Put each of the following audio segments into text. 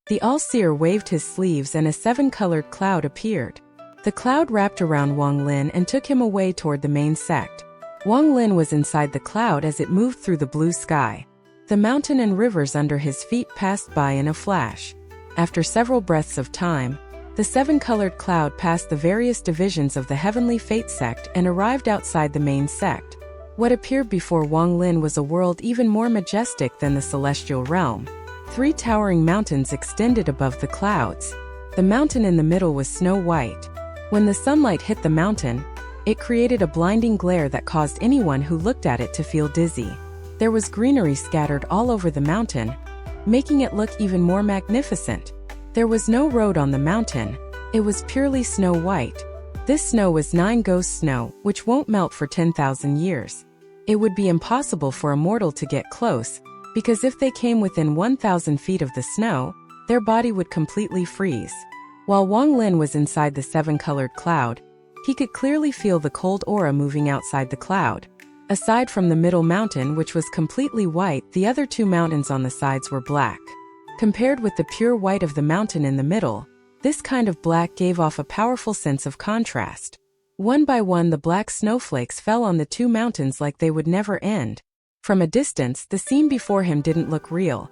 The all-seer waved his sleeves and a seven-colored cloud appeared. The cloud wrapped around Wang Lin and took him away toward the main sect. Wang Lin was inside the cloud as it moved through the blue sky. The mountain and rivers under his feet passed by in a flash. After several breaths of time, the seven-colored cloud passed the various divisions of the Heavenly Fate sect and arrived outside the main sect. What appeared before Wang Lin was a world even more majestic than the celestial realm. 3 towering mountains extended above the clouds. The mountain in the middle was snow white. When the sunlight hit the mountain, it created a blinding glare that caused anyone who looked at it to feel dizzy. There was greenery scattered all over the mountain, making it look even more magnificent. There was no road on the mountain. It was purely snow white. This snow was 9 ghost snow, which won't melt for 10,000 years. It would be impossible for a mortal to get close, because if they came within 1,000 feet of the snow, their body would completely freeze. While Wang Lin was inside the seven-colored cloud, he could clearly feel the cold aura moving outside the cloud. Aside from the middle mountain, which was completely white, the other 2 mountains on the sides were black. Compared with the pure white of the mountain in the middle, this kind of black gave off a powerful sense of contrast. One by one, the black snowflakes fell on the 2 mountains like they would never end. From a distance, the scene before him didn't look real.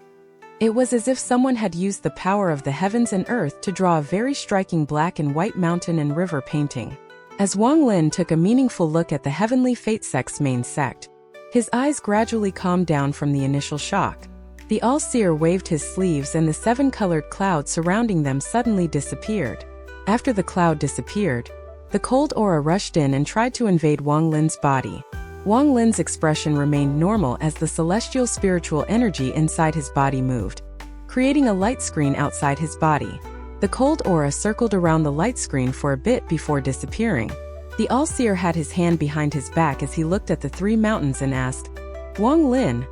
It was as if someone had used the power of the heavens and earth to draw a very striking black and white mountain and river painting. As Wang Lin took a meaningful look at the Heavenly Fate sect's main sect, his eyes gradually calmed down from the initial shock. The all-seer waved his sleeves and the 7-colored cloud surrounding them suddenly disappeared. After the cloud disappeared, the cold aura rushed in and tried to invade Wang Lin's body. Wang Lin's expression remained normal as the celestial spiritual energy inside his body moved, creating a light screen outside his body. The cold aura circled around the light screen for a bit before disappearing. The all-seer had his hand behind his back as he looked at the 3 mountains and asked, "Wang Lin,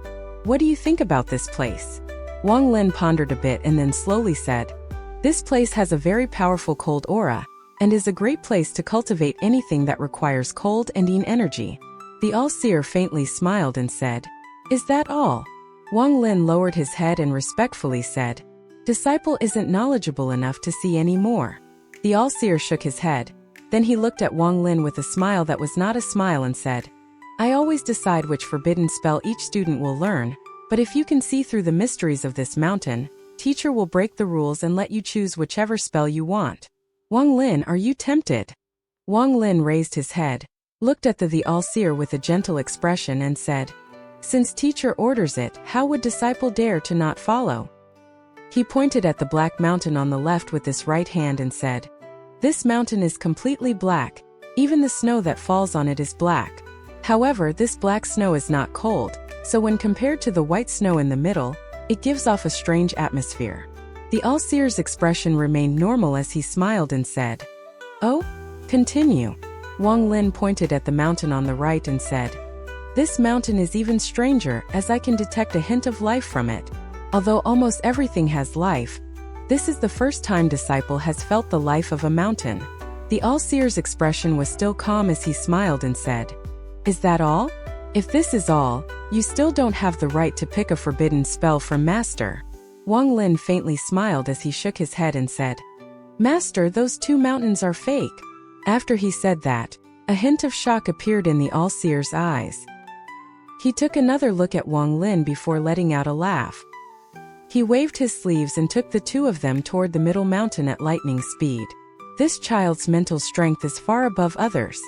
what do you think about this place?" Wang Lin pondered a bit and then slowly said, "This place has a very powerful cold aura, and is a great place to cultivate anything that requires cold and yin energy." The all-seer faintly smiled and said, "Is that all?" Wang Lin lowered his head and respectfully said, "Disciple isn't knowledgeable enough to see any more." The all-seer shook his head. Then he looked at Wang Lin with a smile that was not a smile and said, "I always decide which forbidden spell each student will learn, but if you can see through the mysteries of this mountain, teacher will break the rules and let you choose whichever spell you want." "Wang Lin, are you tempted?" Wang Lin raised his head, looked at the all-seer with a gentle expression and said, "Since teacher orders it, how would disciple dare to not follow?" He pointed at the black mountain on the left with his right hand and said, "This mountain is completely black, even the snow that falls on it is black. However, this black snow is not cold, so when compared to the white snow in the middle, it gives off a strange atmosphere." The all-seer's expression remained normal as he smiled and said, "Oh, continue." Wang Lin pointed at the mountain on the right and said, "This mountain is even stranger as I can detect a hint of life from it. Although almost everything has life, this is the first time disciple has felt the life of a mountain." The all-seer's expression was still calm as he smiled and said, "Is that all? If this is all, you still don't have the right to pick a forbidden spell from Master." Wang Lin faintly smiled as he shook his head and said, "Master, those 2 mountains are fake." After he said that, a hint of shock appeared in the all-seer's eyes. He took another look at Wang Lin before letting out a laugh. He waved his sleeves and took the 2 of them toward the middle mountain at lightning speed. This child's mental strength is far above others.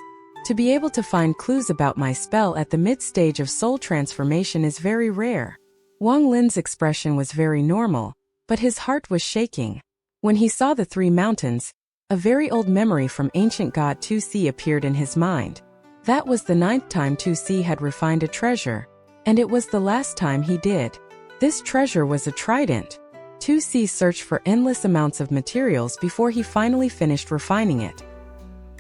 To be able to find clues about my spell at the mid-stage of soul transformation is very rare. Wang Lin's expression was very normal, but his heart was shaking. When he saw the 3 mountains, a very old memory from ancient god 2C appeared in his mind. That was the 9th time 2C had refined a treasure, and it was the last time he did. This treasure was a trident. 2C searched for endless amounts of materials before he finally finished refining it.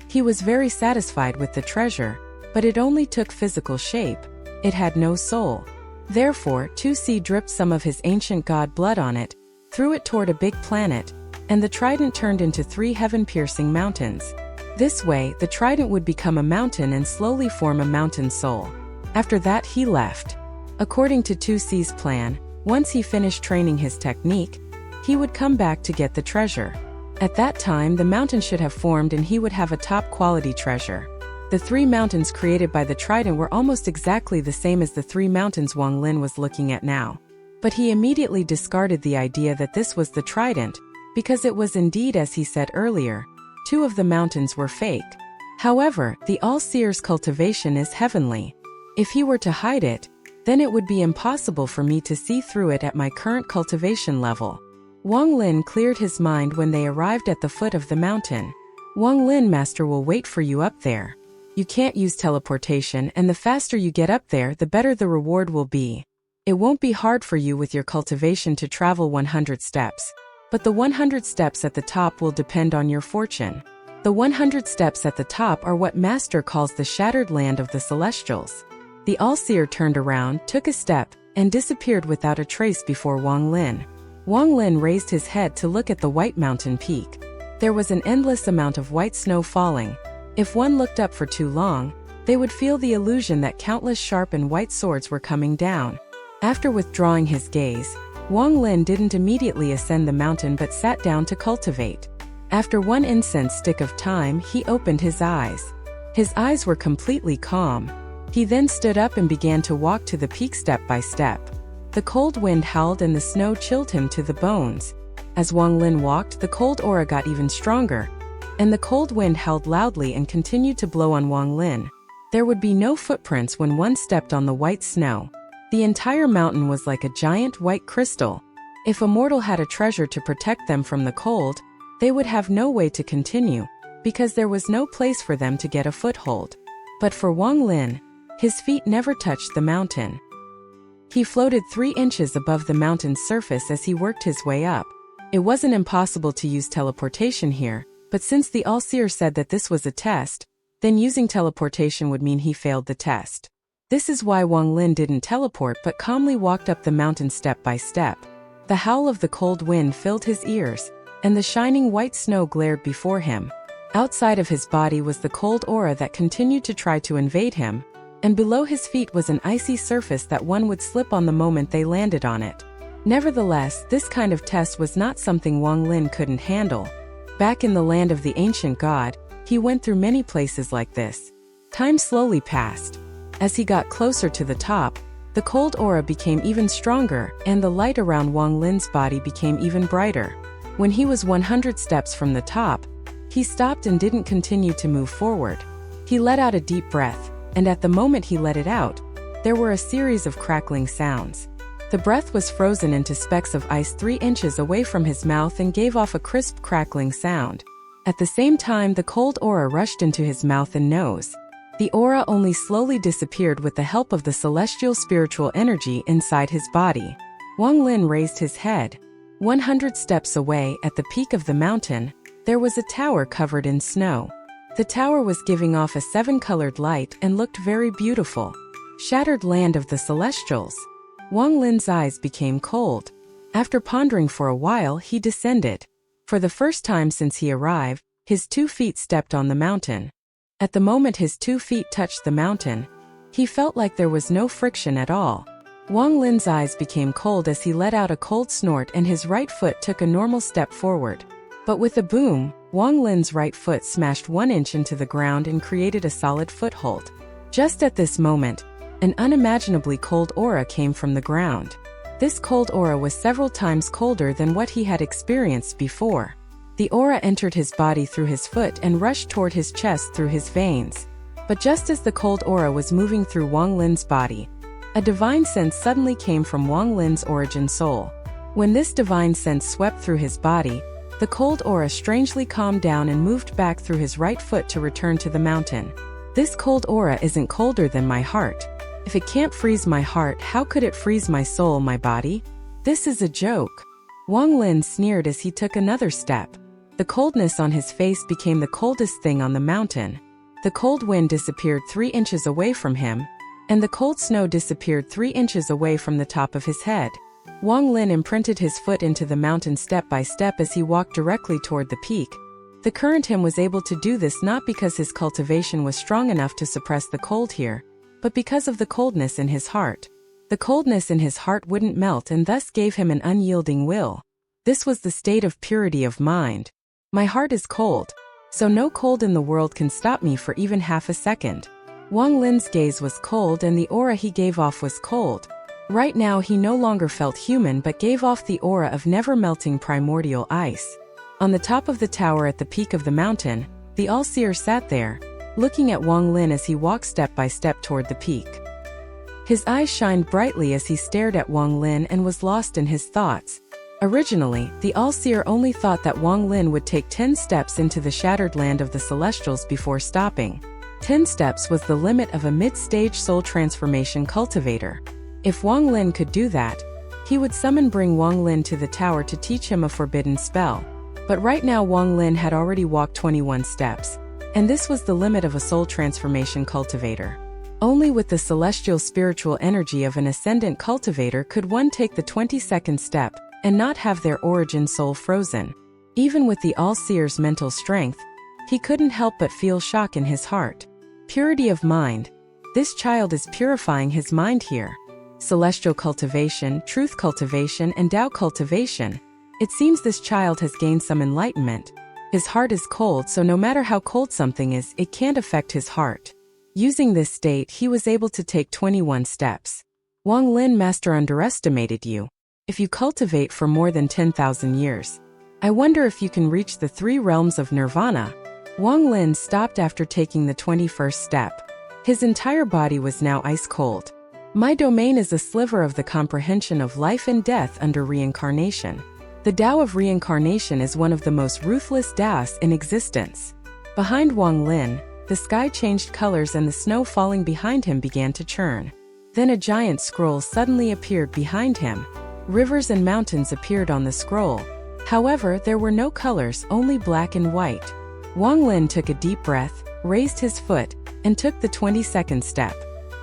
He was very satisfied with the treasure, but it only took physical shape. It had no soul. Therefore, 2C dripped some of his ancient god blood on it, threw it toward a big planet, and the trident turned into 3 heaven-piercing mountains. This way, the trident would become a mountain and slowly form a mountain soul. After that, he left. According to 2C's plan, once he finished training his technique, he would come back to get the treasure. At that time, the mountain should have formed and he would have a top-quality treasure. The 3 mountains created by the trident were almost exactly the same as the 3 mountains Wang Lin was looking at now. But he immediately discarded the idea that this was the trident, because it was indeed, as he said earlier, 2 of the mountains were fake. However, the All-Seer's cultivation is heavenly. If he were to hide it, then it would be impossible for me to see through it at my current cultivation level. Wang Lin cleared his mind when they arrived at the foot of the mountain. Wang Lin, master will wait for you up there. You can't use teleportation, and the faster you get up there, the better the reward will be. It won't be hard for you with your cultivation to travel 100 steps. But the 100 steps at the top will depend on your fortune. The 100 steps at the top are what Master calls the shattered land of the Celestials. The All-Seer turned around, took a step, and disappeared without a trace before Wang Lin. Wang Lin raised his head to look at the white mountain peak. There was an endless amount of white snow falling. If one looked up for too long, they would feel the illusion that countless sharp and white swords were coming down. After withdrawing his gaze, Wang Lin didn't immediately ascend the mountain but sat down to cultivate. After 1 incense stick of time, he opened his eyes. His eyes were completely calm. He then stood up and began to walk to the peak step by step. The cold wind howled and the snow chilled him to the bones. As Wang Lin walked, the cold aura got even stronger, and the cold wind howled loudly and continued to blow on Wang Lin. There would be no footprints when one stepped on the white snow. The entire mountain was like a giant white crystal. If a mortal had a treasure to protect them from the cold, they would have no way to continue, because there was no place for them to get a foothold. But for Wang Lin, his feet never touched the mountain. He floated 3 inches above the mountain's surface as he worked his way up. It wasn't impossible to use teleportation here, but since the All-Seer said that this was a test, then using teleportation would mean he failed the test. This is why Wang Lin didn't teleport but calmly walked up the mountain step by step. The howl of the cold wind filled his ears, and the shining white snow glared before him. Outside of his body was the cold aura that continued to try to invade him, and below his feet was an icy surface that one would slip on the moment they landed on it. Nevertheless, this kind of test was not something Wang Lin couldn't handle. Back in the land of the ancient god, he went through many places like this. Time slowly passed. As he got closer to the top, the cold aura became even stronger, and the light around Wang Lin's body became even brighter. When he was 100 steps from the top, he stopped and didn't continue to move forward. He let out a deep breath, and at the moment he let it out, there were a series of crackling sounds. The breath was frozen into specks of ice 3 inches away from his mouth and gave off a crisp crackling sound. At the same time, the cold aura rushed into his mouth and nose. The aura only slowly disappeared with the help of the celestial spiritual energy inside his body. Wang Lin raised his head. 100 steps away, at the peak of the mountain, there was a tower covered in snow. The tower was giving off a 7-colored light and looked very beautiful. Shattered land of the Celestials. Wang Lin's eyes became cold. After pondering for a while, he descended. For the first time since he arrived, his 2 feet stepped on the mountain. At the moment his 2 feet touched the mountain, he felt like there was no friction at all. Wang Lin's eyes became cold as he let out a cold snort and his right foot took a normal step forward. But with a boom, Wang Lin's right foot smashed 1 inch into the ground and created a solid foothold. Just at this moment, an unimaginably cold aura came from the ground. This cold aura was several times colder than what he had experienced before. The aura entered his body through his foot and rushed toward his chest through his veins. But just as the cold aura was moving through Wang Lin's body, a divine sense suddenly came from Wang Lin's origin soul. When this divine sense swept through his body, the cold aura strangely calmed down and moved back through his right foot to return to the mountain. This cold aura isn't colder than my heart. If it can't freeze my heart, how could it freeze my soul, my body? This is a joke. Wang Lin sneered as he took another step. The coldness on his face became the coldest thing on the mountain. The cold wind disappeared 3 inches away from him, and the cold snow disappeared 3 inches away from the top of his head. Wang Lin imprinted his foot into the mountain step by step as he walked directly toward the peak. The current him was able to do this not because his cultivation was strong enough to suppress the cold here, but because of the coldness in his heart. The coldness in his heart wouldn't melt and thus gave him an unyielding will. This was the state of purity of mind. My heart is cold, so no cold in the world can stop me for even half a second. Wang Lin's gaze was cold and the aura he gave off was cold. Right now he no longer felt human but gave off the aura of never-melting primordial ice. On the top of the tower at the peak of the mountain, the All-Seer sat there, looking at Wang Lin as he walked step by step toward the peak. His eyes shined brightly as he stared at Wang Lin and was lost in his thoughts. Originally, the All-Seer only thought that Wang Lin would take 10 steps into the shattered land of the Celestials before stopping. 10 steps was the limit of a mid-stage soul transformation cultivator. If Wang Lin could do that, he would bring Wang Lin to the tower to teach him a forbidden spell. But right now Wang Lin had already walked 21 steps, and this was the limit of a soul transformation cultivator. Only with the celestial spiritual energy of an ascendant cultivator could one take the 22nd step and not have their origin soul frozen. Even with the All-Seer's mental strength, he couldn't help but feel shock in his heart. Purity of mind. This child is purifying his mind here. Celestial cultivation, truth cultivation, and Tao cultivation. It seems this child has gained some enlightenment. His heart is cold, so no matter how cold something is, it can't affect his heart. Using this state, he was able to take 21 steps. Wang Lin, master underestimated you. If you cultivate for more than 10,000 years, I wonder if you can reach the 3 realms of nirvana. Wang Lin stopped after taking the 21st step. His entire body was now ice cold. My domain is a sliver of the comprehension of life and death under reincarnation. The Tao of reincarnation is one of the most ruthless Taoists in existence. Behind Wang Lin, the sky changed colors and the snow falling behind him began to churn. Then a giant scroll suddenly appeared behind him. Rivers and mountains appeared on the scroll. However, there were no colors, only black and white. Wang Lin took a deep breath, raised his foot, and took the 22nd step.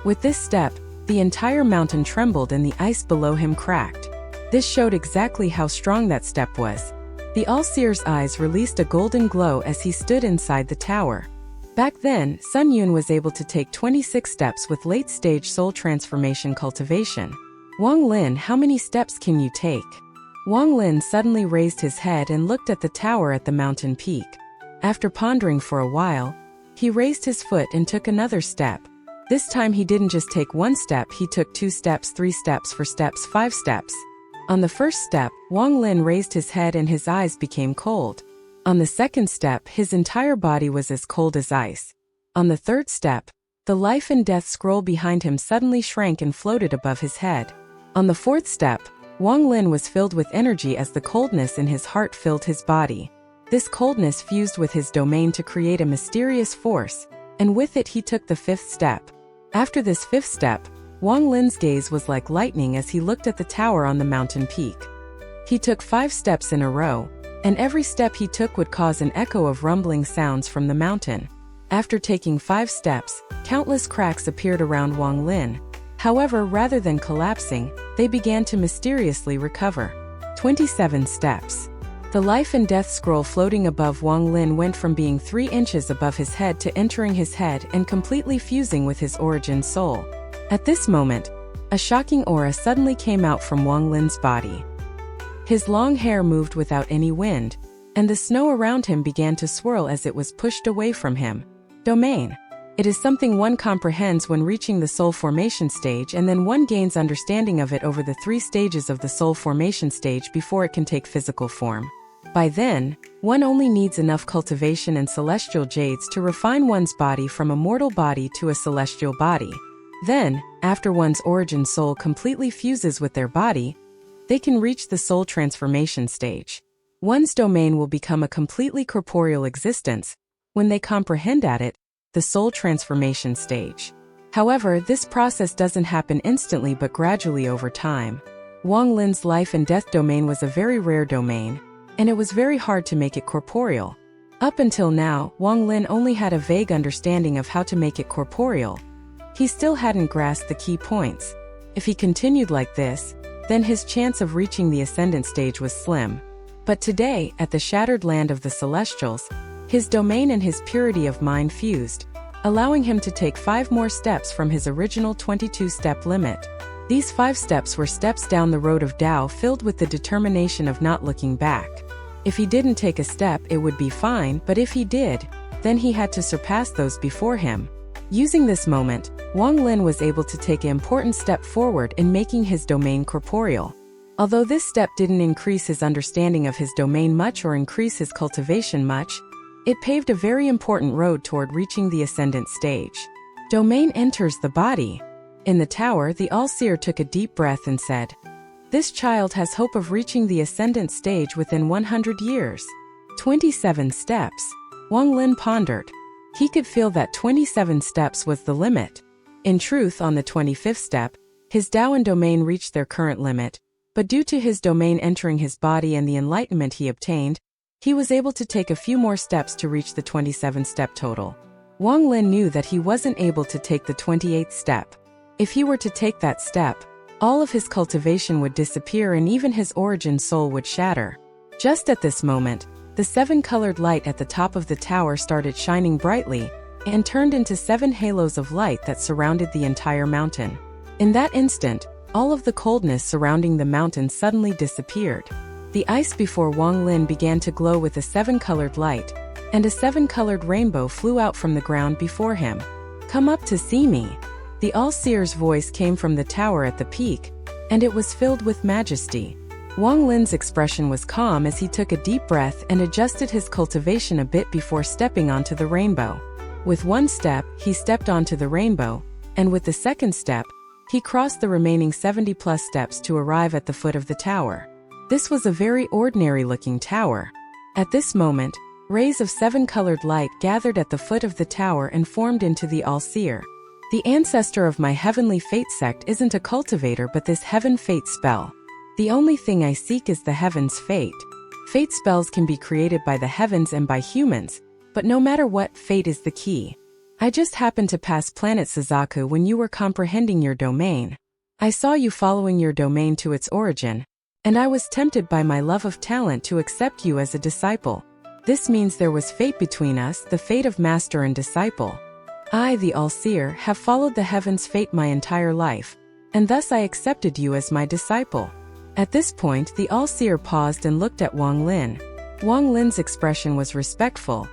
With this step, the entire mountain trembled and the ice below him cracked. This showed exactly how strong that step was. The All-Seer's eyes released a golden glow as he stood inside the tower. Back then, Sun Yun was able to take 26 steps with late-stage soul transformation cultivation. Wang Lin, how many steps can you take? Wang Lin suddenly raised his head and looked at the tower at the mountain peak. After pondering for a while, he raised his foot and took another step. This time he didn't just take 1 step, he took 2 steps, 3 steps, 4 steps, 5 steps. On the first step, Wang Lin raised his head and his eyes became cold. On the second step, his entire body was as cold as ice. On the third step, the life and death scroll behind him suddenly shrank and floated above his head. On the fourth step, Wang Lin was filled with energy as the coldness in his heart filled his body. This coldness fused with his domain to create a mysterious force, and with it he took the 5th step. After this 5th step, Wang Lin's gaze was like lightning as he looked at the tower on the mountain peak. He took 5 steps in a row, and every step he took would cause an echo of rumbling sounds from the mountain. After taking 5 steps, countless cracks appeared around Wang Lin. However, rather than collapsing, they began to mysteriously recover. 27 steps. The life and death scroll floating above Wang Lin went from being 3 inches above his head to entering his head and completely fusing with his origin soul. At this moment, a shocking aura suddenly came out from Wang Lin's body. His long hair moved without any wind, and the snow around him began to swirl as it was pushed away from him. Domain. It is something one comprehends when reaching the soul formation stage, and then one gains understanding of it over the 3 stages of the soul formation stage before it can take physical form. By then, one only needs enough cultivation and celestial jades to refine one's body from a mortal body to a celestial body. Then, after one's origin soul completely fuses with their body, they can reach the soul transformation stage. One's domain will become a completely corporeal existence when they comprehend at it, the soul transformation stage. However, this process doesn't happen instantly but gradually over time. Wang Lin's life and death domain was a very rare domain, and it was very hard to make it corporeal. Up until now, Wang Lin only had a vague understanding of how to make it corporeal. He still hadn't grasped the key points. If he continued like this, then his chance of reaching the ascendant stage was slim. But today, at the shattered land of the Celestials, his domain and his purity of mind fused, allowing him to take 5 more steps from his original 22-step limit. These 5 steps were steps down the road of Tao filled with the determination of not looking back. If he didn't take a step, it would be fine, but if he did, then he had to surpass those before him. Using this moment, Wang Lin was able to take an important step forward in making his domain corporeal. Although this step didn't increase his understanding of his domain much or increase his cultivation much, it paved a very important road toward reaching the ascendant stage. Domain enters the body. In the tower, the all-seer took a deep breath and said, "This child has hope of reaching the ascendant stage within 100 years. 27 steps. Wang Lin pondered. He could feel that 27 steps was the limit. In truth, on the 25th step, his Tao and domain reached their current limit, but due to his domain entering his body and the enlightenment he obtained, he was able to take a few more steps to reach the 27-step total. Wang Lin knew that he wasn't able to take the 28th step. If he were to take that step, all of his cultivation would disappear and even his origin soul would shatter. Just at this moment, the 7-colored light at the top of the tower started shining brightly and turned into 7 halos of light that surrounded the entire mountain. In that instant, all of the coldness surrounding the mountain suddenly disappeared. The ice before Wang Lin began to glow with a 7-colored light, and a 7-colored rainbow flew out from the ground before him. "Come up to see me." The all-seer's voice came from the tower at the peak, and it was filled with majesty. Wang Lin's expression was calm as he took a deep breath and adjusted his cultivation a bit before stepping onto the rainbow. With one step, he stepped onto the rainbow, and with the second step, he crossed the remaining 70-plus steps to arrive at the foot of the tower. This was a very ordinary-looking tower. At this moment, rays of 7-colored light gathered at the foot of the tower and formed into the all-seer. The ancestor of my heavenly fate sect isn't a cultivator but this heaven fate spell. The only thing I seek is the heaven's fate. Fate spells can be created by the heavens and by humans, but no matter what, fate is the key. I just happened to pass planet Suzaku when you were comprehending your domain. I saw you following your domain to its origin, and I was tempted by my love of talent to accept you as a disciple. This means there was fate between us, the fate of master and disciple. I, the all-seer, have followed the heaven's fate my entire life, and thus I accepted you as my disciple. At this point, the all-seer paused and looked at Wang Lin. Wang Lin's expression was respectful.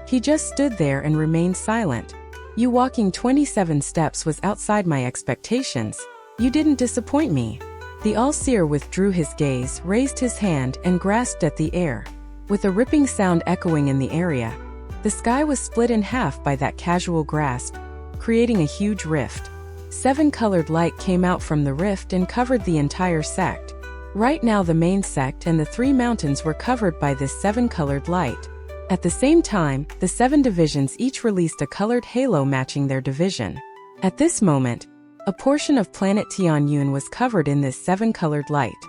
He just stood there and remained silent. You walking 27 steps was outside my expectations. You didn't disappoint me. The all-seer withdrew his gaze, raised his hand, and grasped at the air. With a ripping sound echoing in the area, the sky was split in half by that casual grasp, creating a huge rift. 7-colored light came out from the rift and covered the entire sect. Right now the main sect and the 3 mountains were covered by this 7-colored light. At the same time, the 7 divisions each released a colored halo matching their division. At this moment, a portion of planet Tianyun was covered in this 7-colored light.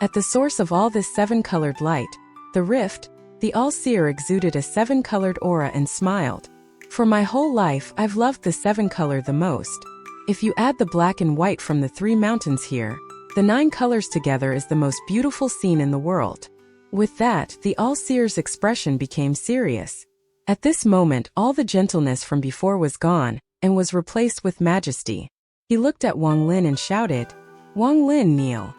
At the source of all this 7-colored light, the rift, the all-seer exuded a 7-colored aura and smiled. For my whole life, I've loved the 7-color the most. If you add the black and white from the 3 mountains here, the 9 colors together is the most beautiful scene in the world. With that, the all-seer's expression became serious. At this moment, all the gentleness from before was gone, and was replaced with majesty. He looked at Wang Lin and shouted, "Wang Lin, kneel."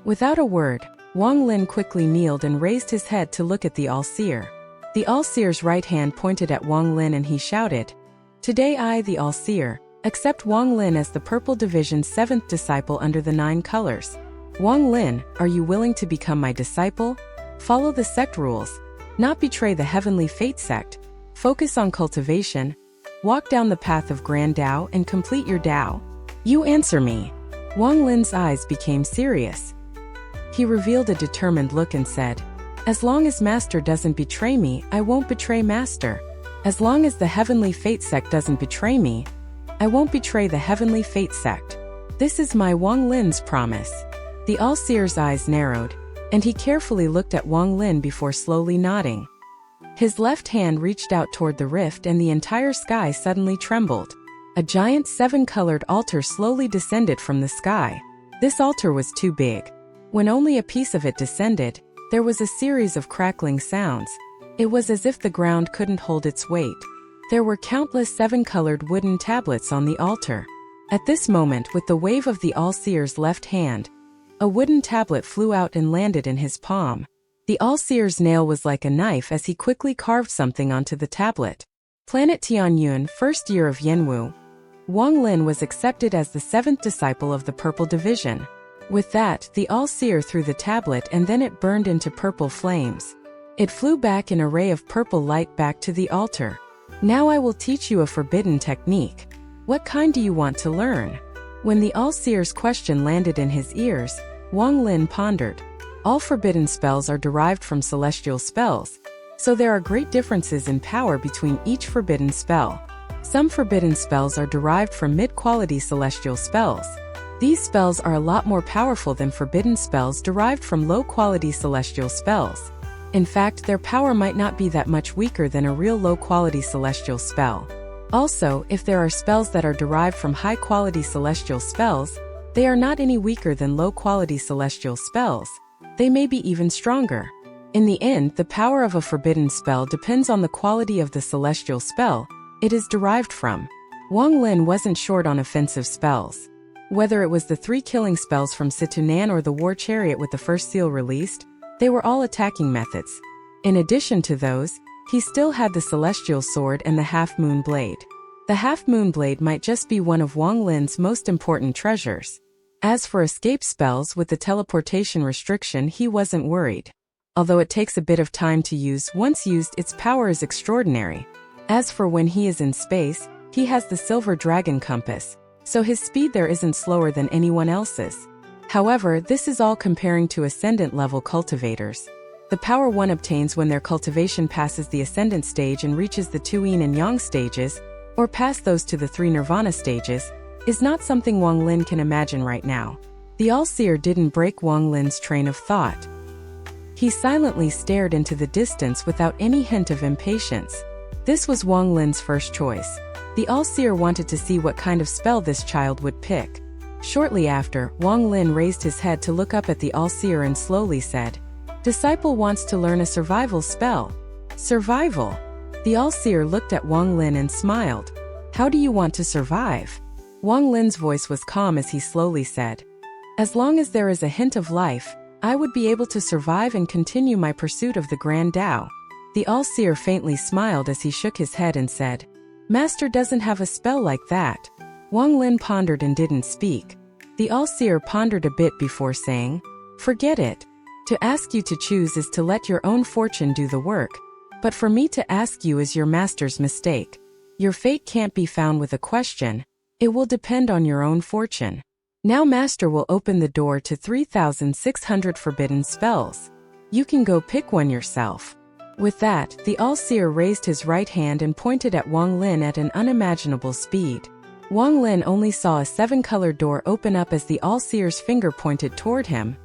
Without a word, Wang Lin quickly kneeled and raised his head to look at the all-seer. The all-seer's right hand pointed at Wang Lin and he shouted, "Today I, the all-seer, accept Wang Lin as the Purple Division's 7th disciple under the 9 colors. Wang Lin, are you willing to become my disciple? Follow the sect rules. Not betray the heavenly fate sect. Focus on cultivation. Walk down the path of Grand Tao and complete your Tao. You answer me." Wang Lin's eyes became serious. He revealed a determined look and said, "As long as Master doesn't betray me, I won't betray Master. As long as the Heavenly Fate Sect doesn't betray me, I won't betray the Heavenly Fate Sect. This is my Wang Lin's promise." The all-seer's eyes narrowed, and he carefully looked at Wang Lin before slowly nodding. His left hand reached out toward the rift and the entire sky suddenly trembled. A giant 7-colored altar slowly descended from the sky. This altar was too big. When only a piece of it descended, there was a series of crackling sounds. It was as if the ground couldn't hold its weight. There were countless 7-colored wooden tablets on the altar. At this moment, with the wave of the All-Seer's left hand, a wooden tablet flew out and landed in his palm. The All-Seer's nail was like a knife as he quickly carved something onto the tablet. Planet Tianyun, first year of Yenwu. Wang Lin was accepted as the 7th disciple of the Purple Division. With that, the All-Seer threw the tablet and then it burned into purple flames. It flew back in a ray of purple light back to the altar. Now I will teach you a forbidden technique. What kind do you want to learn? When the All-Seer's question landed in his ears, Wang Lin pondered. All forbidden spells are derived from celestial spells, so there are great differences in power between each forbidden spell. Some forbidden spells are derived from mid-quality celestial spells. These spells are a lot more powerful than forbidden spells derived from low-quality celestial spells. In fact, their power might not be that much weaker than a real low-quality celestial spell. Also, if there are spells that are derived from high-quality celestial spells, they are not any weaker than low-quality celestial spells. They may be even stronger. In the end, the power of a forbidden spell depends on the quality of the celestial spell it is derived from. Wang Lin wasn't short on offensive spells. Whether it was the 3 killing spells from Situnan or the War Chariot with the first seal released, they were all attacking methods. In addition to those, he still had the Celestial Sword and the Half-Moon Blade. The Half-Moon Blade might just be one of Wang Lin's most important treasures. As for escape spells with the teleportation restriction, he wasn't worried. Although it takes a bit of time to use, once used its power is extraordinary. As for when he is in space, he has the Silver Dragon Compass, so his speed there isn't slower than anyone else's. However, this is all comparing to Ascendant-level cultivators. The power one obtains when their cultivation passes the Ascendant stage and reaches the 2 Yin and Yang stages, or past those to the 3 Nirvana stages, is not something Wang Lin can imagine right now. The All-Seer didn't break Wang Lin's train of thought. He silently stared into the distance without any hint of impatience. This was Wang Lin's first choice. The All-Seer wanted to see what kind of spell this child would pick. Shortly after, Wang Lin raised his head to look up at the All-Seer and slowly said, "Disciple wants to learn a survival spell." Survival? The All-Seer looked at Wang Lin and smiled. "How do you want to survive?" Wang Lin's voice was calm as he slowly said, "As long as there is a hint of life, I would be able to survive and continue my pursuit of the Grand Tao." The All-Seer faintly smiled as he shook his head and said, "Master doesn't have a spell like that." Wang Lin pondered and didn't speak. The All-Seer pondered a bit before saying, "Forget it. To ask you to choose is to let your own fortune do the work. But for me to ask you is your master's mistake. Your fate can't be found with a question. It will depend on your own fortune. Now master will open the door to 3,600 forbidden spells. You can go pick one yourself." With that, the All-Seer raised his right hand and pointed at Wang Lin at an unimaginable speed. Wang Lin only saw a 7-colored door open up as the All-Seer's finger pointed toward him.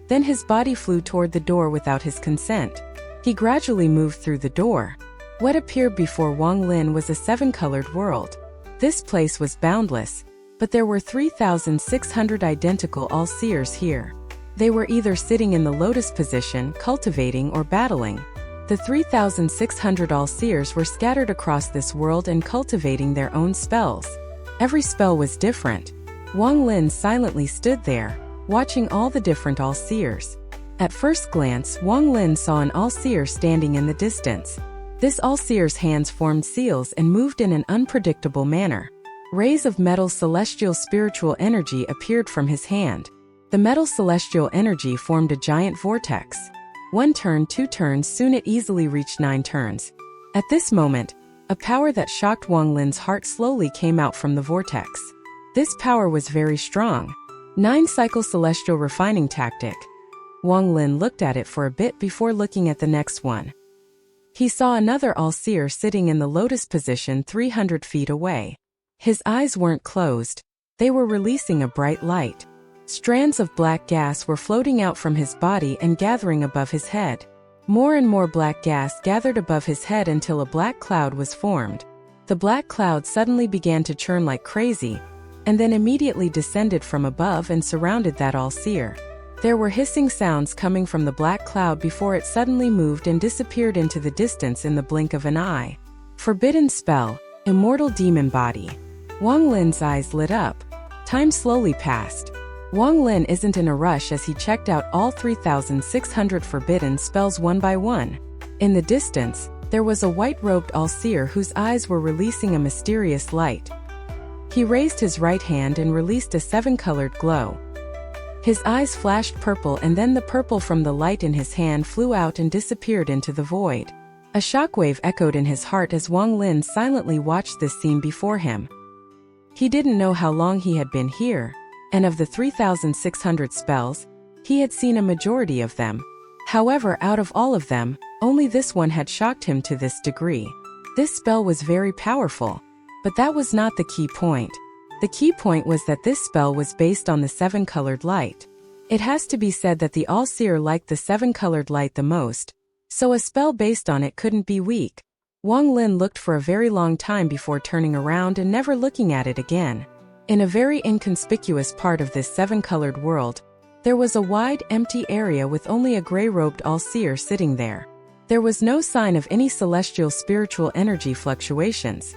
Then his body flew toward the door without his consent. He gradually moved through the door. What appeared before Wang Lin was a 7-colored world. This place was boundless, but there were 3,600 identical All-Seers here. They were either sitting in the lotus position, cultivating, or battling. The 3,600 All-Seers were scattered across this world and cultivating their own spells. Every spell was different. Wang Lin silently stood there, watching all the different All-Seers. At first glance, Wang Lin saw an All-Seer standing in the distance. This All-Seer's hands formed seals and moved in an unpredictable manner. Rays of metal celestial spiritual energy appeared from his hand. The metal celestial energy formed a giant vortex. 1 turn, 2 turns, soon it easily reached 9 turns. At this moment, a power that shocked Wang Lin's heart slowly came out from the vortex. This power was very strong. 9-cycle celestial refining tactic. Wang Lin looked at it for a bit before looking at the next one. He saw another All-Seer sitting in the lotus position 300 feet away. His eyes weren't closed. They were releasing a bright light. Strands of black gas were floating out from his body and gathering above his head. More and more black gas gathered above his head until a black cloud was formed. The black cloud suddenly began to churn like crazy, and then immediately descended from above and surrounded that All-Seer. There were hissing sounds coming from the black cloud before it suddenly moved and disappeared into the distance in the blink of an eye. Forbidden spell, Immortal Demon Body. Wang Lin's eyes lit up. Time slowly passed. Wang Lin isn't in a rush as he checked out all 3,600 forbidden spells one by one. In the distance, there was a white-robed all-seer whose eyes were releasing a mysterious light. He raised his right hand and released a 7-colored glow. His eyes flashed purple, and then the purple from the light in his hand flew out and disappeared into the void. A shockwave echoed in his heart as Wang Lin silently watched this scene before him. He didn't know how long he had been here, and of the 3,600 spells, he had seen a majority of them. However, out of all of them, only this one had shocked him to this degree. This spell was very powerful, but that was not the key point. The key point was that this spell was based on the 7-colored light. It has to be said that the all-seer liked the 7-colored light the most, so a spell based on it couldn't be weak. Wang Lin looked for a very long time before turning around and never looking at it again. In a very inconspicuous part of this 7-colored world, there was a wide, empty area with only a gray-robed all-seer sitting there. There was no sign of any celestial spiritual energy fluctuations.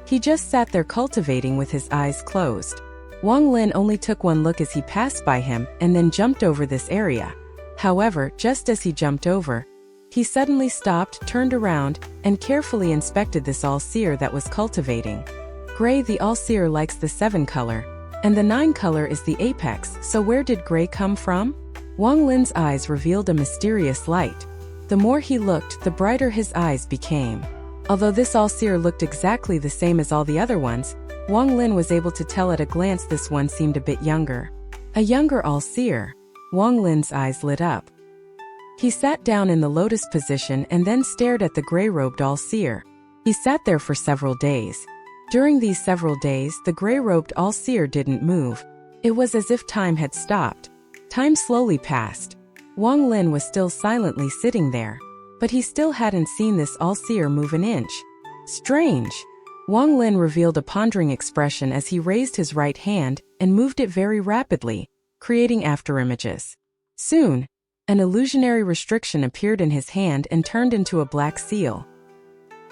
He just sat there cultivating with his eyes closed. Wang Lin only took one look as he passed by him and then jumped over this area. However, just as he jumped over, he suddenly stopped, turned around, and carefully inspected this all-seer that was cultivating. Gray, the all-seer likes the 7-color, and the 9-color is the apex, so where did gray come from? Wang Lin's eyes revealed a mysterious light. The more he looked, the brighter his eyes became. Although this all-seer looked exactly the same as all the other ones, Wang Lin was able to tell at a glance this one seemed a bit younger. A younger all-seer. Wang Lin's eyes lit up. He sat down in the lotus position and then stared at the gray-robed all-seer. He sat there for several days. During these several days, the gray-robed all-seer didn't move. It was as if time had stopped. Time slowly passed. Wang Lin was still silently sitting there, but he still hadn't seen this all-seer move an inch. Strange. Wang Lin revealed a pondering expression as he raised his right hand and moved it very rapidly, creating afterimages. Soon, an illusionary restriction appeared in his hand and turned into a black seal.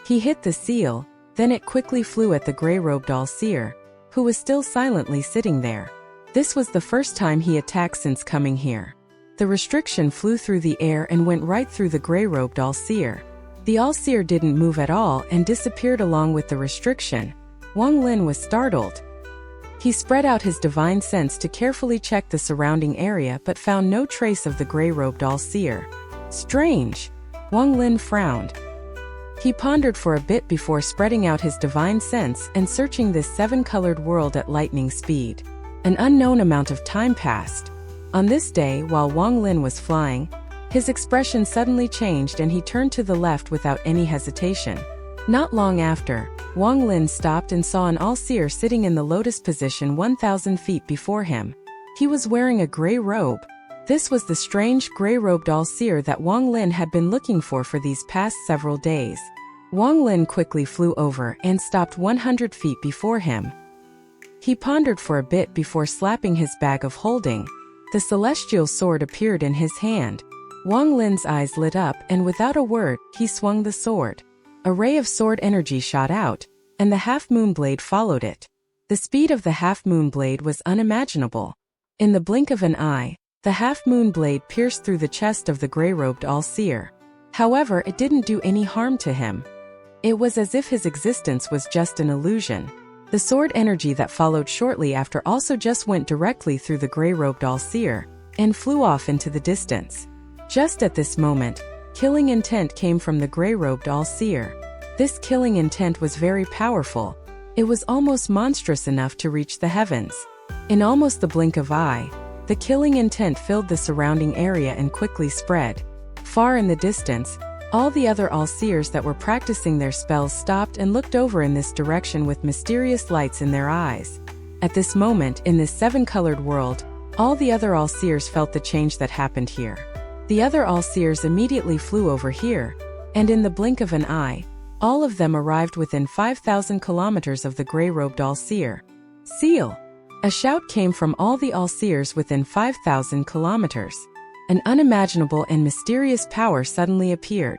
He hit the seal, then it quickly flew at the gray-robed all-seer, who was still silently sitting there. This was the first time he attacked since coming here. The restriction flew through the air and went right through the gray-robed all-seer. The all-seer didn't move at all and disappeared along with the restriction. Wang Lin was startled. He spread out his divine sense to carefully check the surrounding area but found no trace of the gray-robed all-seer. Strange. Wang Lin frowned. He pondered for a bit before spreading out his divine sense and searching this 7-colored world at lightning speed. An unknown amount of time passed. On this day, while Wang Lin was flying, his expression suddenly changed and he turned to the left without any hesitation. Not long after, Wang Lin stopped and saw an all-seer sitting in the lotus position 1,000 feet before him. He was wearing a gray robe. This was the strange gray-robed all-seer that Wang Lin had been looking for these past several days. Wang Lin quickly flew over and stopped 100 feet before him. He pondered for a bit before slapping his bag of holding. The celestial sword appeared in his hand. Wang Lin's eyes lit up and without a word, he swung the sword. A ray of sword energy shot out, and the half-moon blade followed it. The speed of the half-moon blade was unimaginable. In the blink of an eye, the half-moon blade pierced through the chest of the gray-robed all-seer. However, it didn't do any harm to him. It was as if his existence was just an illusion. The sword energy that followed shortly after also just went directly through the gray-robed all-seer and flew off into the distance. Just at this moment, killing intent came from the gray-robed all-seer. This killing intent was very powerful. It was almost monstrous enough to reach the heavens. In almost the blink of eye, the killing intent filled the surrounding area and quickly spread. Far in the distance, all the other all-seers that were practicing their spells stopped and looked over in this direction with mysterious lights in their eyes. At this moment, in this 7-colored world, all the other all-seers felt the change that happened here. The other all-seers immediately flew over here, and in the blink of an eye, all of them arrived within 5,000 kilometers of the gray-robed all-seer. Seal! A shout came from all the all-seers within 5,000 kilometers. An unimaginable and mysterious power suddenly appeared.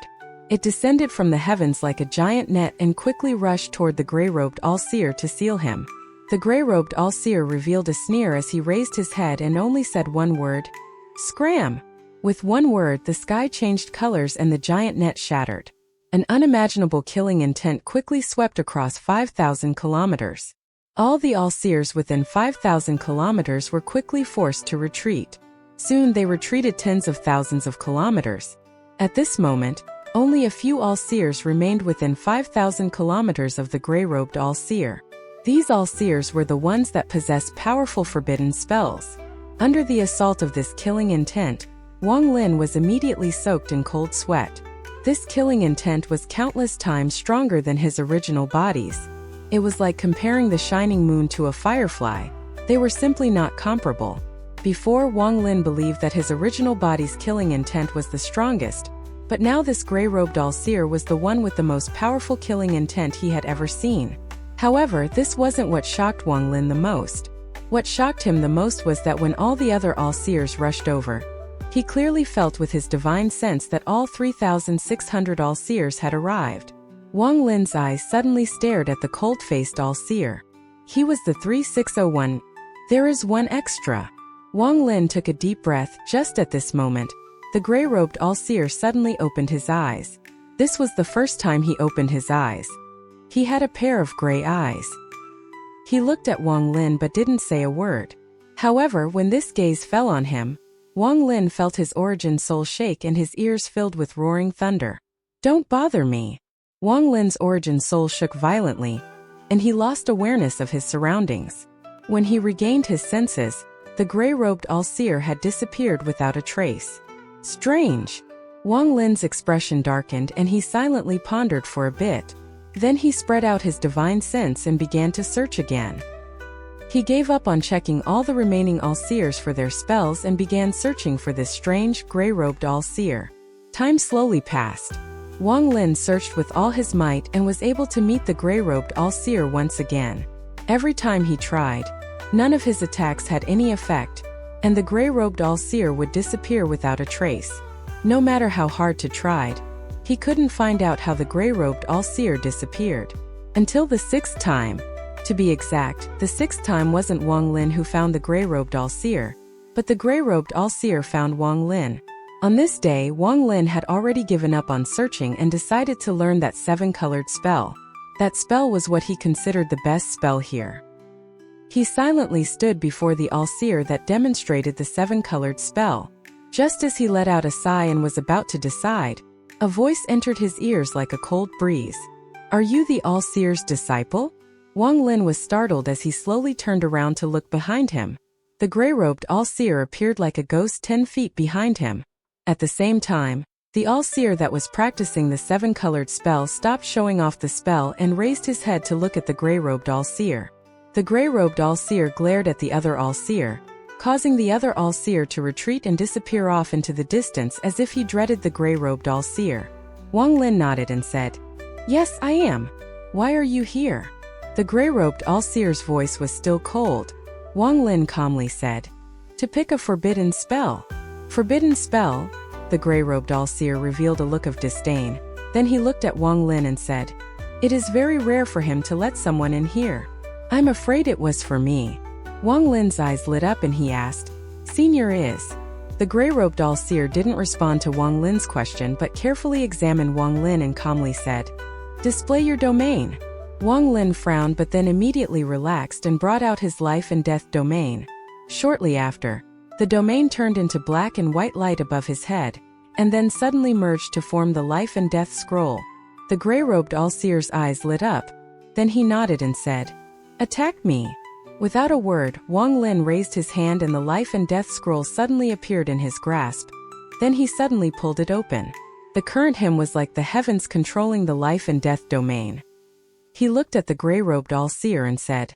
It descended from the heavens like a giant net and quickly rushed toward the gray-robed all-seer to seal him. The gray-robed all-seer revealed a sneer as he raised his head and only said one word. Scram! With one word, the sky changed colors and the giant net shattered. An unimaginable killing intent quickly swept across 5,000 kilometers. All the all-seers within 5,000 kilometers were quickly forced to retreat. Soon they retreated tens of thousands of kilometers. At this moment, only a few all-seers remained within 5,000 kilometers of the gray-robed all-seer. These all-seers were the ones that possessed powerful forbidden spells. Under the assault of this killing intent, Wang Lin was immediately soaked in cold sweat. This killing intent was countless times stronger than his original bodies. It was like comparing the shining moon to a firefly. They were simply not comparable. Before, Wang Lin believed that his original body's killing intent was the strongest, but now this gray-robed all-seer was the one with the most powerful killing intent he had ever seen. However, this wasn't what shocked Wang Lin the most. What shocked him the most was that when all the other all-seers rushed over, he clearly felt with his divine sense that all 3,600 all-seers had arrived. Wang Lin's eyes suddenly stared at the cold-faced all-seer. He was the 3601. There is one extra. Wang Lin took a deep breath. Just at this moment, the gray-robed all-seer suddenly opened his eyes. This was the first time he opened his eyes. He had a pair of gray eyes. He looked at Wang Lin but didn't say a word. However, when this gaze fell on him, Wang Lin felt his origin soul shake and his ears filled with roaring thunder. Don't bother me. Wang Lin's origin soul shook violently, and he lost awareness of his surroundings. When he regained his senses, the gray-robed all-seer had disappeared without a trace. Strange. Wang Lin's expression darkened and he silently pondered for a bit. Then he spread out his divine sense and began to search again. He gave up on checking all the remaining all-seers for their spells and began searching for this strange, gray-robed all-seer. Time slowly passed. Wang Lin searched with all his might and was able to meet the gray-robed all-seer once again. Every time he tried, none of his attacks had any effect, and the gray-robed all-seer would disappear without a trace. No matter how hard he tried, he couldn't find out how the gray-robed all-seer disappeared. Until the sixth time. To be exact, the sixth time wasn't Wang Lin who found the gray-robed all-seer, but the gray-robed all-seer found Wang Lin. On this day, Wang Lin had already given up on searching and decided to learn that seven-colored spell. That spell was what he considered the best spell here. He silently stood before the all-seer that demonstrated the seven-colored spell. Just as he let out a sigh and was about to decide, a voice entered his ears like a cold breeze. Are you the all-seer's disciple? Wang Lin was startled as he slowly turned around to look behind him. The gray-robed all-seer appeared like a ghost 10 feet behind him. At the same time, the all-seer that was practicing the seven-colored spell stopped showing off the spell and raised his head to look at the gray-robed all-seer. The gray-robed all-seer glared at the other all-seer, causing the other all-seer to retreat and disappear off into the distance as if he dreaded the gray-robed all-seer. Wang Lin nodded and said, Yes, I am. Why are you here? The gray-robed all-seer's voice was still cold. Wang Lin calmly said, To pick a forbidden spell. Forbidden spell? The gray-robed all-seer revealed a look of disdain. Then he looked at Wang Lin and said, It is very rare for him to let someone in here. I'm afraid it was for me. Wang Lin's eyes lit up and he asked, Senior is. The gray-robed all-seer didn't respond to Wang Lin's question but carefully examined Wang Lin and calmly said, Display your domain. Wang Lin frowned but then immediately relaxed and brought out his life and death domain. Shortly after, the domain turned into black and white light above his head, and then suddenly merged to form the life and death scroll. The gray-robed all-seer's eyes lit up. Then he nodded and said, Attack me. Without a word, Wang Lin raised his hand and the life and death scroll suddenly appeared in his grasp. Then he suddenly pulled it open. The current hymn was like the heavens controlling the life and death domain. He looked at the gray-robed all-seer and said,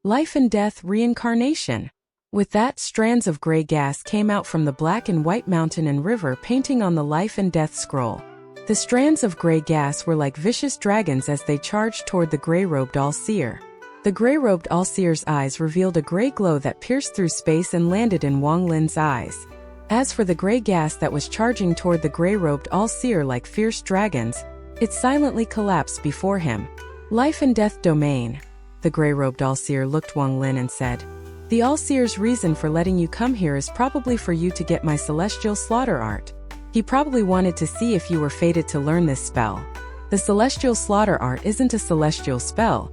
Life and death reincarnation. With that, strands of gray gas came out from the black and white mountain and river painting on the life and death scroll. The strands of gray gas were like vicious dragons as they charged toward the gray-robed all-seer. The gray-robed all-seer's eyes revealed a gray glow that pierced through space and landed in Wang Lin's eyes. As for the gray gas that was charging toward the gray-robed all-seer like fierce dragons, it silently collapsed before him. Life and death domain. The gray-robed all-seer looked Wang Lin and said, "The all-seer's reason for letting you come here is probably for you to get my celestial slaughter art. He probably wanted to see if you were fated to learn this spell. The celestial slaughter art isn't a celestial spell.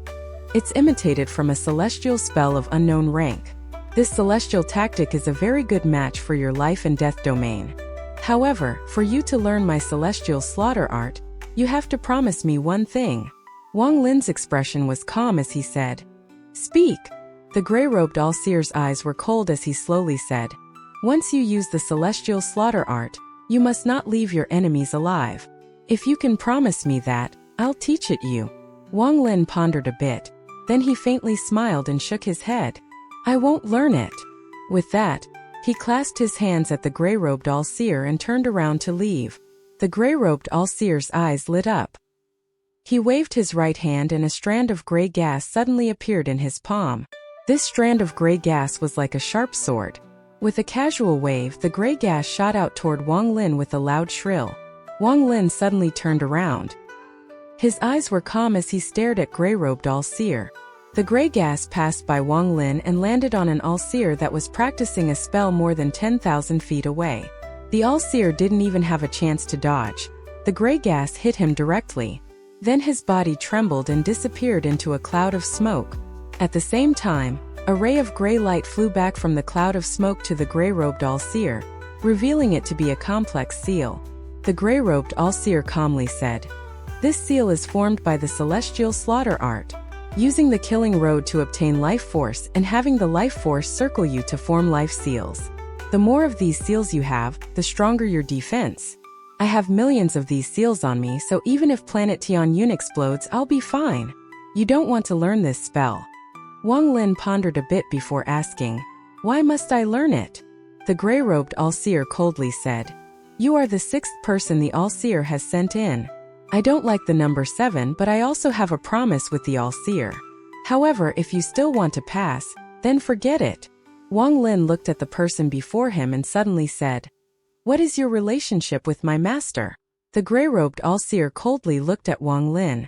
It's imitated from a celestial spell of unknown rank. This celestial tactic is a very good match for your life and death domain. However, for you to learn my celestial slaughter art, you have to promise me one thing." Wang Lin's expression was calm as he said, "Speak." The gray-robed all-seer's eyes were cold as he slowly said, "Once you use the celestial slaughter art, you must not leave your enemies alive. If you can promise me that, I'll teach it you." Wang Lin pondered a bit. Then he faintly smiled and shook his head. "I won't learn it." With that, he clasped his hands at the gray-robed all-seer and turned around to leave. The gray-robed all-seer's eyes lit up. He waved his right hand and a strand of gray gas suddenly appeared in his palm. This strand of gray gas was like a sharp sword. With a casual wave, the gray gas shot out toward Wang Lin with a loud shrill. Wang Lin suddenly turned around. His eyes were calm as he stared at gray-robed all-seer. The gray gas passed by Wang Lin and landed on an all-seer that was practicing a spell more than 10,000 feet away. The all-seer didn't even have a chance to dodge. The gray gas hit him directly. Then his body trembled and disappeared into a cloud of smoke. At the same time, a ray of gray light flew back from the cloud of smoke to the gray-robed all-seer, revealing it to be a complex seal. The gray-robed all-seer calmly said, "This seal is formed by the celestial slaughter art. Using the killing road to obtain life force and having the life force circle you to form life seals. The more of these seals you have, the stronger your defense. I have millions of these seals on me, so even if planet Tianyun explodes, I'll be fine. You don't want to learn this spell." Wang Lin pondered a bit before asking, "Why must I learn it?" The gray-robed all-seer coldly said, "You are the 6th person the all-seer has sent in. I don't like the number 7, but I also have a promise with the all-seer. However, if you still want to pass, then forget it." Wang Lin looked at the person before him and suddenly said, "What is your relationship with my master?" The gray-robed all-seer coldly looked at Wang Lin.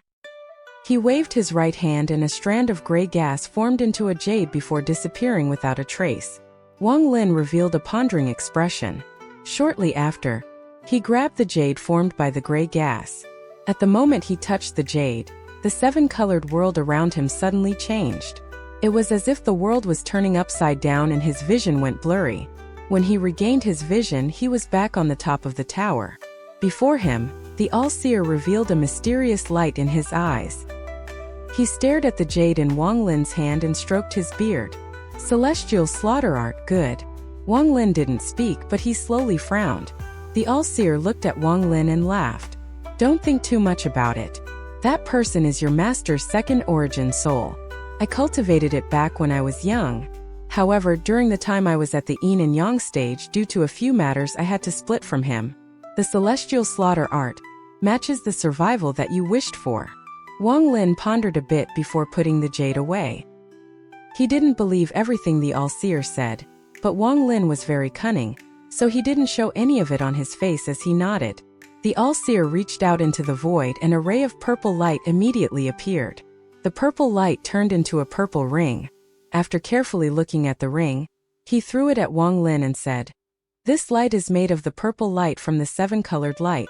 He waved his right hand and a strand of gray gas formed into a jade before disappearing without a trace. Wang Lin revealed a pondering expression. Shortly after, he grabbed the jade formed by the gray gas. At the moment he touched the jade, the 7-colored world around him suddenly changed. It was as if the world was turning upside down and his vision went blurry. When he regained his vision, he was back on the top of the tower. Before him, the all-seer revealed a mysterious light in his eyes. He stared at the jade in Wang Lin's hand and stroked his beard. "Celestial slaughter art, good." Wang Lin didn't speak, but he slowly frowned. The all-seer looked at Wang Lin and laughed. "Don't think too much about it. That person is your master's second origin soul. I cultivated it back when I was young. However, during the time I was at the yin and yang stage, due to a few matters, I had to split from him. The celestial slaughter art matches the survival that you wished for." Wang Lin pondered a bit before putting the jade away. He didn't believe everything the all-seer said, but Wang Lin was very cunning, so he didn't show any of it on his face as he nodded. The all-seer reached out into the void and a ray of purple light immediately appeared. The purple light turned into a purple ring. After carefully looking at the ring, he threw it at Wang Lin and said, "This light is made of the purple light from the 7-colored light.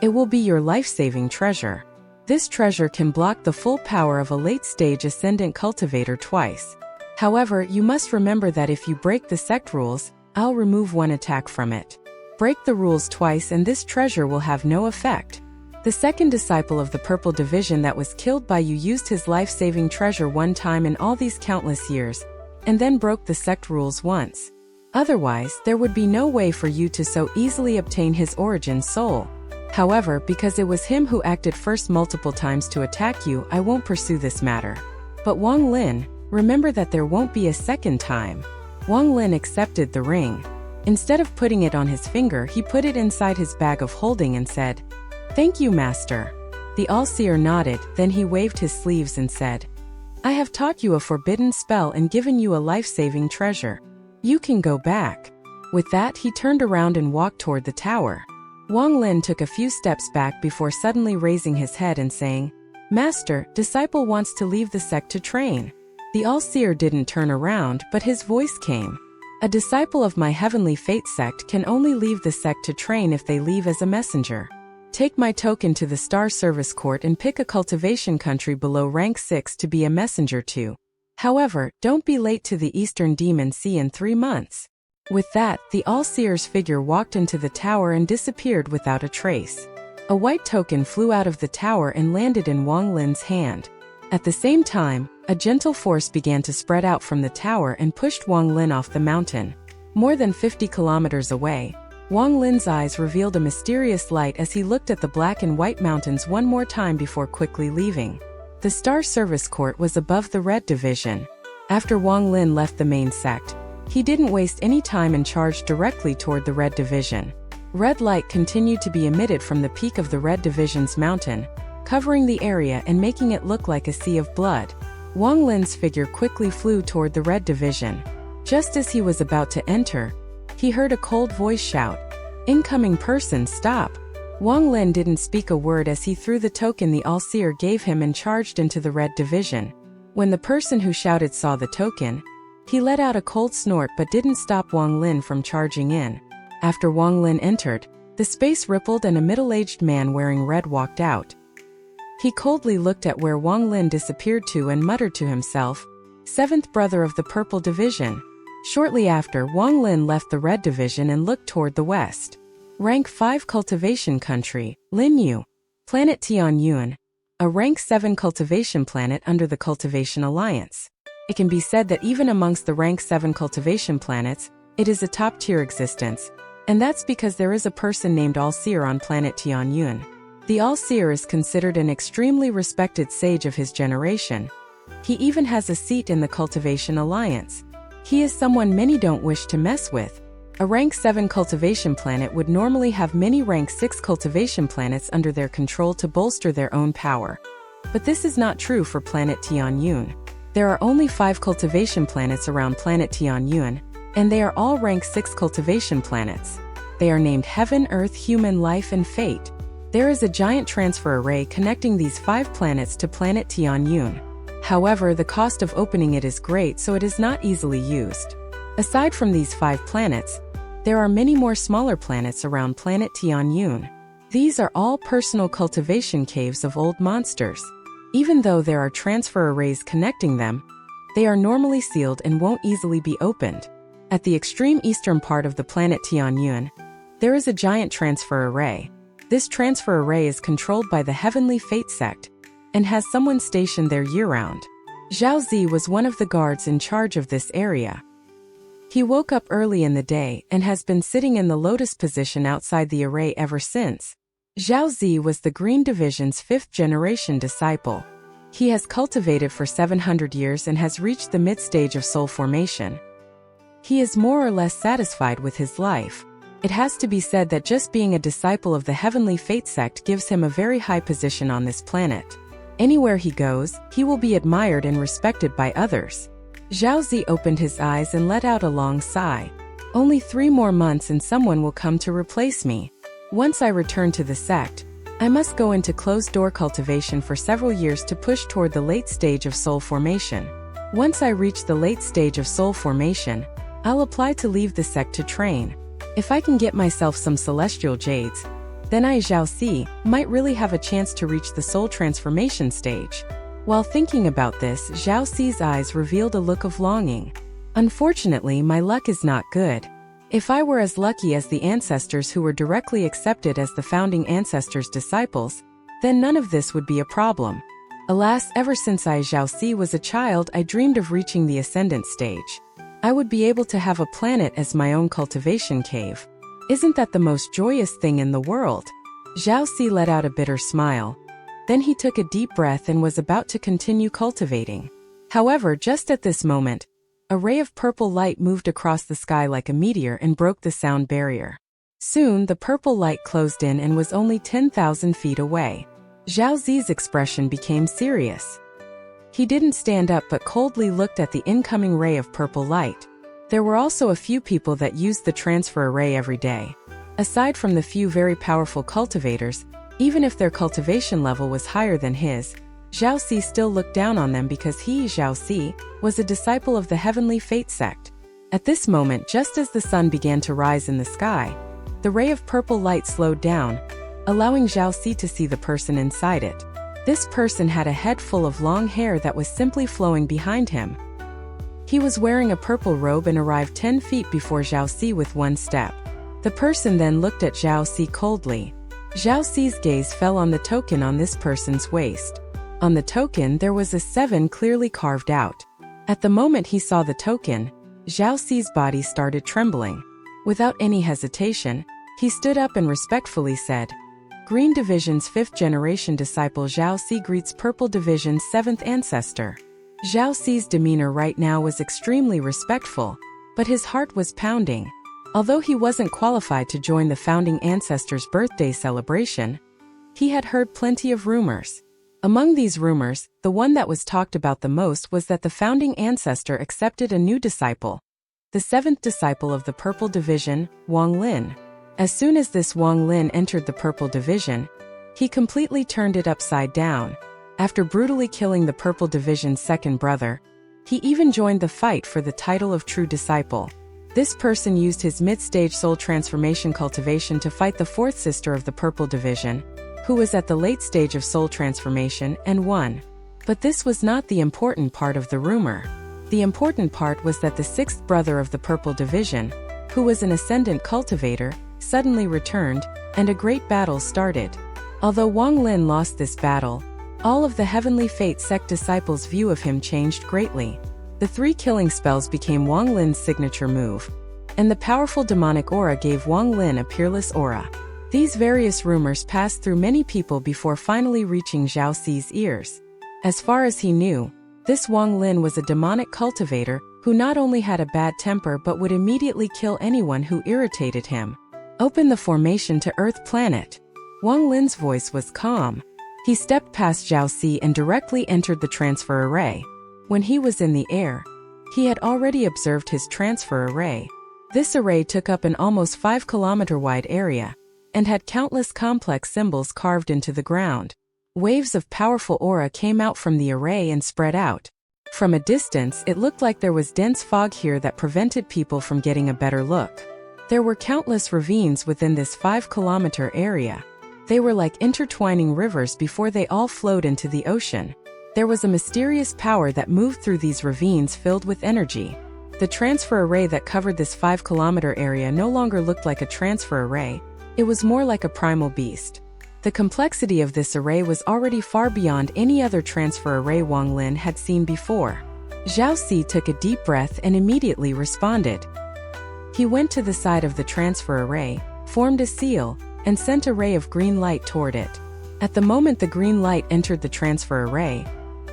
It will be your life-saving treasure. This treasure can block the full power of a late-stage ascendant cultivator twice. However, you must remember that if you break the sect rules, I'll remove one attack from it. Break the rules twice and this treasure will have no effect. The second disciple of the Purple Division that was killed by you used his life-saving treasure one time in all these countless years, and then broke the sect rules once. Otherwise, there would be no way for you to so easily obtain his origin soul. However, because it was him who acted first multiple times to attack you, I won't pursue this matter. But Wang Lin, remember that there won't be a second time." Wang Lin accepted the ring. Instead of putting it on his finger, he put it inside his bag of holding and said, "Thank you, master." The all-seer nodded, then he waved his sleeves and said, "I have taught you a forbidden spell and given you a life-saving treasure. You can go back." With that, he turned around and walked toward the tower. Wang Lin took a few steps back before suddenly raising his head and saying, "Master, disciple wants to leave the sect to train." The all-seer didn't turn around, but his voice came. "A disciple of my heavenly fate sect can only leave the sect to train if they leave as a messenger. Take my token to the Star Service Court and pick a cultivation country below rank 6 to be a messenger to. However, don't be late to the Eastern Demon Sea in 3 months." With that, the all-seer's figure walked into the tower and disappeared without a trace. A white token flew out of the tower and landed in Wang Lin's hand. At the same time, a gentle force began to spread out from the tower and pushed Wang Lin off the mountain. More than 50 kilometers away, Wang Lin's eyes revealed a mysterious light as he looked at the black and white mountains one more time before quickly leaving. The Star Service Court was above the Red Division. After Wang Lin left the main sect, he didn't waste any time and charged directly toward the Red Division. Red light continued to be emitted from the peak of the Red Division's mountain, covering the area and making it look like a sea of blood. Wang Lin's figure quickly flew toward the Red Division. Just as he was about to enter, he heard a cold voice shout, "Incoming person, stop!" Wang Lin didn't speak a word as he threw the token the all-seer gave him and charged into the Red Division. When the person who shouted saw the token, he let out a cold snort but didn't stop Wang Lin from charging in. After Wang Lin entered, the space rippled and a middle-aged man wearing red walked out. He coldly looked at where Wang Lin disappeared to and muttered to himself, "Seventh brother of the Purple Division." Shortly after, Wang Lin left the Red Division and looked toward the west. Rank 5 Cultivation Country, Linyu. Planet Tianyuan, a Rank 7 cultivation planet under the Cultivation Alliance. It can be said that even amongst the Rank 7 cultivation planets, it is a top-tier existence, and that's because there is a person named All-Seer on planet Tianyuan. The All-Seer is considered an extremely respected sage of his generation. He even has a seat in the Cultivation Alliance. He is someone many don't wish to mess with. A Rank 7 cultivation planet would normally have many Rank 6 cultivation planets under their control to bolster their own power. But this is not true for planet Tianyuan. There are only 5 cultivation planets around planet Tianyuan, and they are all Rank 6 cultivation planets. They are named Heaven, Earth, Human Life, and Fate. There is a giant transfer array connecting these 5 planets to planet Tianyuan. However, the cost of opening it is great, so it is not easily used. Aside from these 5 planets, there are many more smaller planets around planet Tianyuan. These are all personal cultivation caves of old monsters. Even though there are transfer arrays connecting them, they are normally sealed and won't easily be opened. At the extreme eastern part of the planet Tianyuan, there is a giant transfer array. This transfer array is controlled by the Heavenly Fate sect and has someone stationed there year-round. Zhao Zi was one of the guards in charge of this area. He woke up early in the day and has been sitting in the lotus position outside the array ever since. Zhao Zi was the Green Division's 5th-generation disciple. He has cultivated for 700 years and has reached the mid-stage of soul formation. He is more or less satisfied with his life. It has to be said that just being a disciple of the Heavenly Fate sect gives him a very high position on this planet. Anywhere he goes, he will be admired and respected by others. Zhao Zi opened his eyes and let out a long sigh. Only 3 more months and someone will come to replace me. Once I return to the sect, I must go into closed-door cultivation for several years to push toward the late stage of soul formation. Once I reach the late stage of soul formation, I'll apply to leave the sect to train. If I can get myself some celestial jades, then I, Zhao Zi, might really have a chance to reach the soul transformation stage. While thinking about this, Zhao Zi's eyes revealed a look of longing. Unfortunately, my luck is not good. If I were as lucky as the ancestors who were directly accepted as the founding ancestors' disciples, then none of this would be a problem. Alas, ever since I, Zhao Zi, was a child, I dreamed of reaching the ascendant stage. I would be able to have a planet as my own cultivation cave. Isn't that the most joyous thing in the world? Zhao Zi let out a bitter smile. Then he took a deep breath and was about to continue cultivating. However, just at this moment, a ray of purple light moved across the sky like a meteor and broke the sound barrier. Soon, the purple light closed in and was only 10,000 feet away. Zhao Zi's expression became serious. He didn't stand up but coldly looked at the incoming ray of purple light. There were also a few people that used the transfer array every day. Aside from the few very powerful cultivators, even if their cultivation level was higher than his, Zhao Si still looked down on them because he, Zhao Si, was a disciple of the Heavenly Fate sect. At this moment, just as the sun began to rise in the sky, the ray of purple light slowed down, allowing Zhao Si to see the person inside it. This person had a head full of long hair that was simply flowing behind him. He was wearing a purple robe and arrived 10 feet before Zhao Si with one step. The person then looked at Zhao Si coldly. Zhao Si's gaze fell on the token on this person's waist. On the token there was a 7 clearly carved out. At the moment he saw the token, Zhao Si's body started trembling. Without any hesitation, he stood up and respectfully said, "Green Division's 5th generation disciple Zhao Si greets Purple Division's 7th ancestor." Zhao Si's demeanor right now was extremely respectful, but his heart was pounding. Although he wasn't qualified to join the founding ancestor's birthday celebration, he had heard plenty of rumors. Among these rumors, the one that was talked about the most was that the founding ancestor accepted a new disciple, the 7th disciple of the Purple Division, Wang Lin. As soon as this Wang Lin entered the Purple Division, he completely turned it upside down. After brutally killing the Purple Division's second brother, he even joined the fight for the title of True Disciple. This person used his mid-stage soul transformation cultivation to fight the 4th sister of the Purple Division, who was at the late stage of soul transformation, and won. But this was not the important part of the rumor. The important part was that the 6th brother of the Purple Division, who was an ascendant cultivator, suddenly returned, and a great battle started. Although Wang Lin lost this battle, all of the Heavenly Fate sect disciples' view of him changed greatly. The 3 killing spells became Wang Lin's signature move, and the powerful demonic aura gave Wang Lin a peerless aura. These various rumors passed through many people before finally reaching Zhao Si's ears. As far as he knew, this Wang Lin was a demonic cultivator who not only had a bad temper but would immediately kill anyone who irritated him. "Open the formation to Earth planet." Wang Lin's voice was calm. He stepped past Zhao Si and directly entered the transfer array. When he was in the air, he had already observed his transfer array. This array took up an almost 5-kilometer wide area and had countless complex symbols carved into the ground. Waves of powerful aura came out from the array and spread out. From a distance, it looked like there was dense fog here that prevented people from getting a better look. There were countless ravines within this 5-kilometer area. They were like intertwining rivers before they all flowed into the ocean. There was a mysterious power that moved through these ravines filled with energy. The transfer array that covered this 5-kilometer area no longer looked like a transfer array. It was more like a primal beast. The complexity of this array was already far beyond any other transfer array Wang Lin had seen before. Zhao Si took a deep breath and immediately responded. He went to the side of the transfer array, formed a seal, and sent a ray of green light toward it. At the moment the green light entered the transfer array,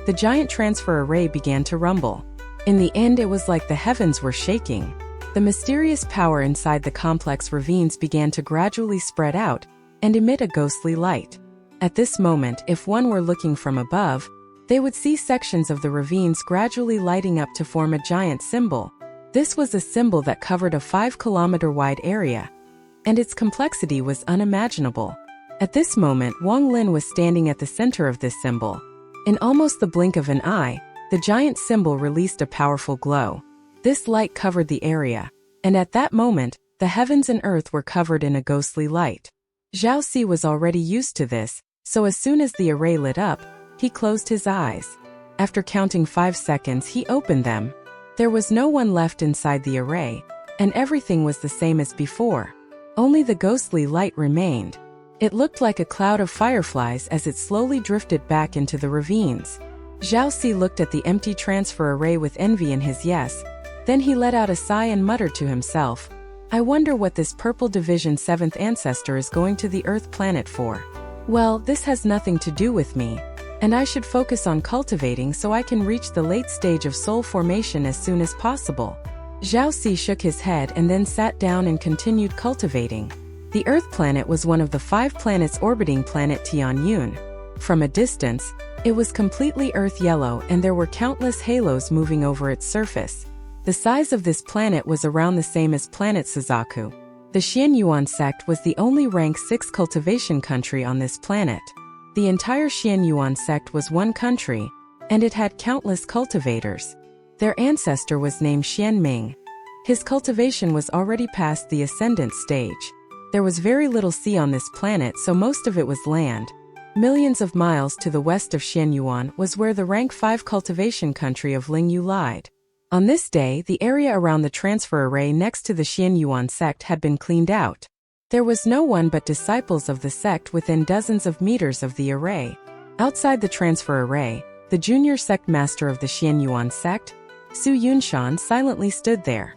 the giant transfer array began to rumble. In the end, it was like the heavens were shaking. The mysterious power inside the complex ravines began to gradually spread out and emit a ghostly light. At this moment, if one were looking from above, they would see sections of the ravines gradually lighting up to form a giant symbol. This was a symbol that covered a 5-kilometer wide area, and its complexity was unimaginable. At this moment, Wang Lin was standing at the center of this symbol. In almost the blink of an eye, the giant symbol released a powerful glow. This light covered the area, and at that moment, the heavens and earth were covered in a ghostly light. Zhao Si was already used to this, so as soon as the array lit up, he closed his eyes. After counting 5 seconds, he opened them. There was no one left inside the array, and everything was the same as before. Only the ghostly light remained. It looked like a cloud of fireflies as it slowly drifted back into the ravines. Zhao Si looked at the empty transfer array with envy in his yes. Then he let out a sigh and muttered to himself, "I wonder what this Purple Division 7th ancestor is going to the Earth planet for. Well, this has nothing to do with me, and I should focus on cultivating so I can reach the late stage of soul formation as soon as possible." Zhao Si shook his head and then sat down and continued cultivating. The Earth planet was one of the 5 planets orbiting planet Tianyun. From a distance, it was completely earth yellow and there were countless halos moving over its surface. The size of this planet was around the same as planet Suzaku. The XIAN sect was the only rank 6 cultivation country on this planet. The entire XIAN sect was one country, and it had countless cultivators. Their ancestor was named Xianming. His cultivation was already past the ascendant stage. There was very little sea on this planet, so most of it was land. Millions of miles to the west of XIAN was where the rank 5 cultivation country of Lingyu lied. On this day, the area around the transfer array next to the XIAN sect had been cleaned out. There was no one but disciples of the sect within dozens of meters of the array. Outside the transfer array, the junior sect master of the XIAN sect, Su Yunshan, silently stood there.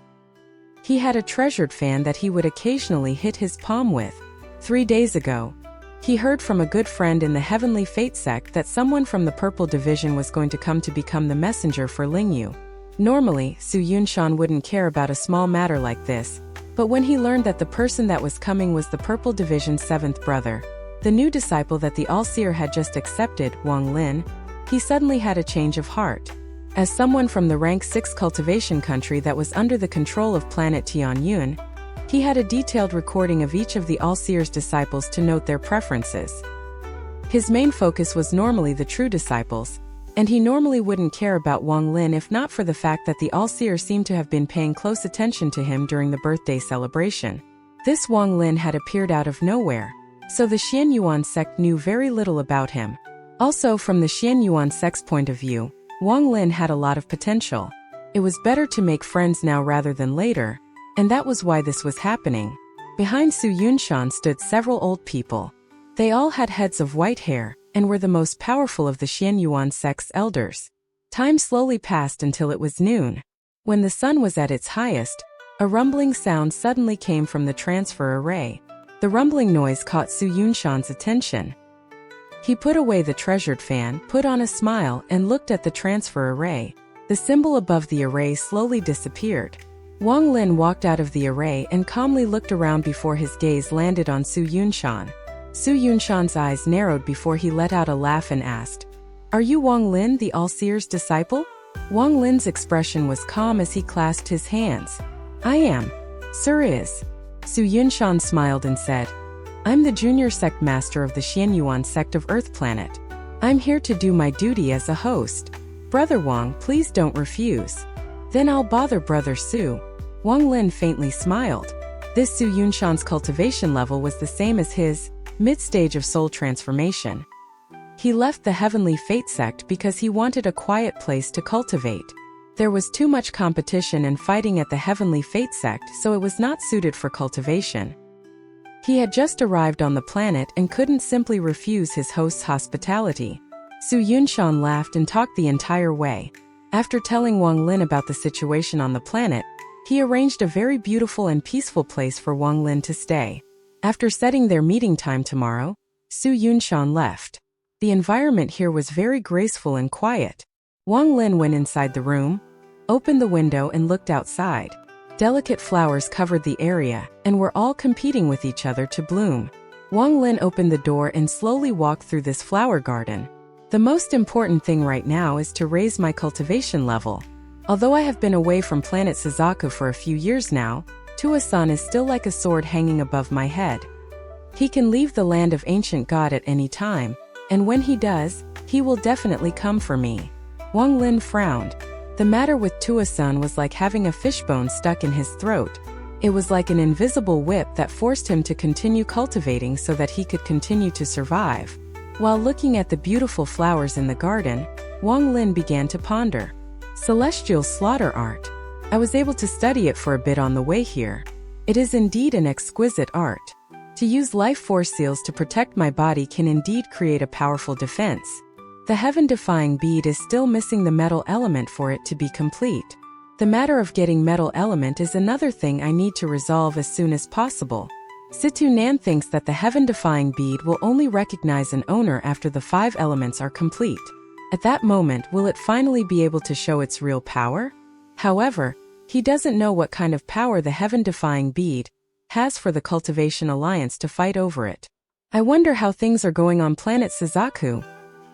He had a treasured fan that he would occasionally hit his palm with. 3 days ago, he heard from a good friend in the Heavenly Fate sect that someone from the Purple Division was going to come to become the messenger for Lingyu. Normally, Su Yunshan wouldn't care about a small matter like this, but when he learned that the person that was coming was the Purple Division's 7th brother, the new disciple that the All-Seer had just accepted, Wang Lin, he suddenly had a change of heart. As someone from the rank 6 cultivation country that was under the control of planet Tianyun, he had a detailed recording of each of the All-Seer's disciples to note their preferences. His main focus was normally the true disciples, and he normally wouldn't care about Wang Lin if not for the fact that the All-Seer seemed to have been paying close attention to him during the birthday celebration. This Wang Lin had appeared out of nowhere, so the XIAN sect knew very little about him. Also, from the XIAN sect's point of view, Wang Lin had a lot of potential. It was better to make friends now rather than later, and that was why this was happening. Behind Su Yunshan stood several old people. They all had heads of white hair, and were the most powerful of the XIAN sect's elders. Time slowly passed until it was noon. When the sun was at its highest, a rumbling sound suddenly came from the transfer array. The rumbling noise caught Su Yunshan's attention. He put away the treasured fan, put on a smile, and looked at the transfer array. The symbol above the array slowly disappeared. Wang Lin walked out of the array and calmly looked around before his gaze landed on Su Yunshan. Su Yunshan's eyes narrowed before he let out a laugh and asked, "Are you Wang Lin, the All-Seer's disciple?" Wang Lin's expression was calm as he clasped his hands. "I am. Sir is." Su Yunshan smiled and said, "I'm the junior sect master of the XIAN sect of Earth Planet. I'm here to do my duty as a host. Brother Wang, please don't refuse. Then I'll bother Brother Su." Wang Lin faintly smiled. This Su Yunshan's cultivation level was the same as his, mid-stage of soul transformation. He left the Heavenly Fate sect because he wanted a quiet place to cultivate. There was too much competition and fighting at the Heavenly Fate sect, so it was not suited for cultivation. He had just arrived on the planet and couldn't simply refuse his host's hospitality. Su Yunshan laughed and talked the entire way. After telling Wang Lin about the situation on the planet, he arranged a very beautiful and peaceful place for Wang Lin to stay. After setting their meeting time tomorrow, Su Yunshan left. The environment here was very graceful and quiet. Wang Lin went inside the room, opened the window and looked outside. Delicate flowers covered the area and were all competing with each other to bloom. Wang Lin opened the door and slowly walked through this flower garden. The most important thing right now is to raise my cultivation level. Although I have been away from planet Suzaku for a few years now, Tua-san is still like a sword hanging above my head. He can leave the land of ancient God at any time, and when he does, he will definitely come for me. Wang Lin frowned. The matter with Tua-san was like having a fishbone stuck in his throat. It was like an invisible whip that forced him to continue cultivating so that he could continue to survive. While looking at the beautiful flowers in the garden, Wang Lin began to ponder. Celestial slaughter art. I was able to study it for a bit on the way here. It is indeed an exquisite art. To use life force seals to protect my body can indeed create a powerful defense. The heaven-defying bead is still missing the metal element for it to be complete. The matter of getting metal element is another thing I need to resolve as soon as possible. Situ Nan thinks that the heaven-defying bead will only recognize an owner after the 5 elements are complete. At that moment, will it finally be able to show its real power? However, he doesn't know what kind of power the heaven-defying bead has for the Cultivation Alliance to fight over it. I wonder how things are going on planet Suzaku.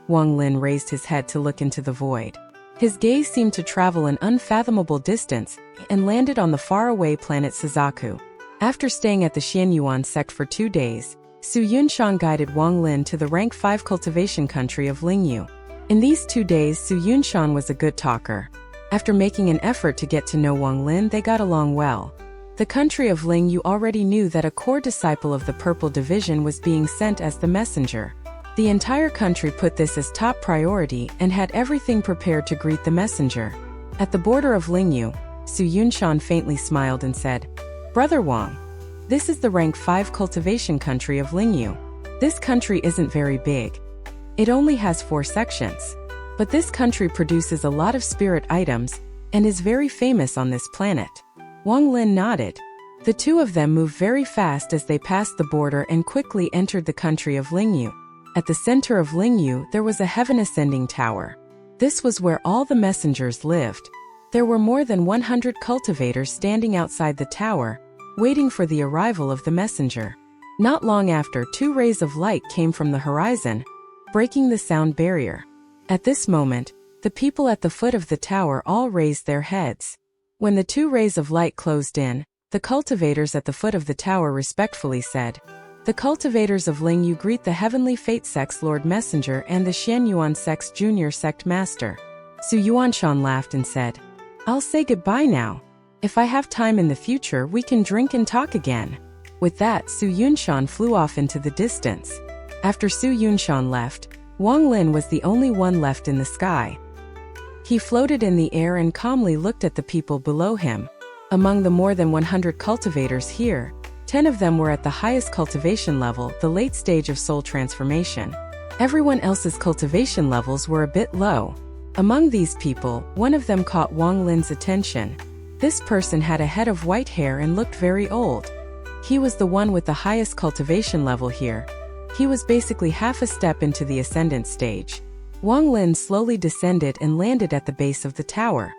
Wang Lin raised his head to look into the void. His gaze seemed to travel an unfathomable distance and landed on the faraway planet Suzaku. After staying at the XIAN sect for 2 days, Su Yunshan guided Wang Lin to the rank 5 cultivation country of Lingyu. In these 2 days, Su Yunshan was a good talker. After making an effort to get to know Wang Lin, they got along well. The country of Lingyu already knew that a core disciple of the Purple Division was being sent as the messenger. The entire country put this as top priority and had everything prepared to greet the messenger. At the border of Lingyu, Su Yunshan faintly smiled and said, "Brother Wang, this is the rank 5 cultivation country of Lingyu. This country isn't very big. It only has 4 sections. But this country produces a lot of spirit items and is very famous on this planet." Wang Lin nodded. The 2 of them moved very fast as they passed the border and quickly entered the country of Lingyu. At the center of Lingyu, there was a heaven-ascending tower. This was where all the messengers lived. There were more than 100 cultivators standing outside the tower, waiting for the arrival of the messenger. Not long after, 2 rays of light came from the horizon, breaking the sound barrier. At this moment, the people at the foot of the tower all raised their heads. When the 2 rays of light closed in, the cultivators at the foot of the tower respectfully said, "The cultivators of Lingyu greet the Heavenly Fate Sect's Lord Messenger and the Xianyuan Sect's Junior Sect Master." Su Yuanshan laughed and said, "I'll say goodbye now. If I have time in the future, we can drink and talk again." With that, Su Yunshan flew off into the distance. After Su Yunshan left, Wang Lin was the only one left in the sky. He floated in the air and calmly looked at the people below him. Among the more than 100 cultivators here, 10 of them were at the highest cultivation level, the late stage of soul transformation. Everyone else's cultivation levels were a bit low. Among these people, one of them caught Wang Lin's attention. This person had a head of white hair and looked very old. He was the one with the highest cultivation level here. He was basically half a step into the ascendant stage. Wang Lin slowly descended and landed at the base of the tower.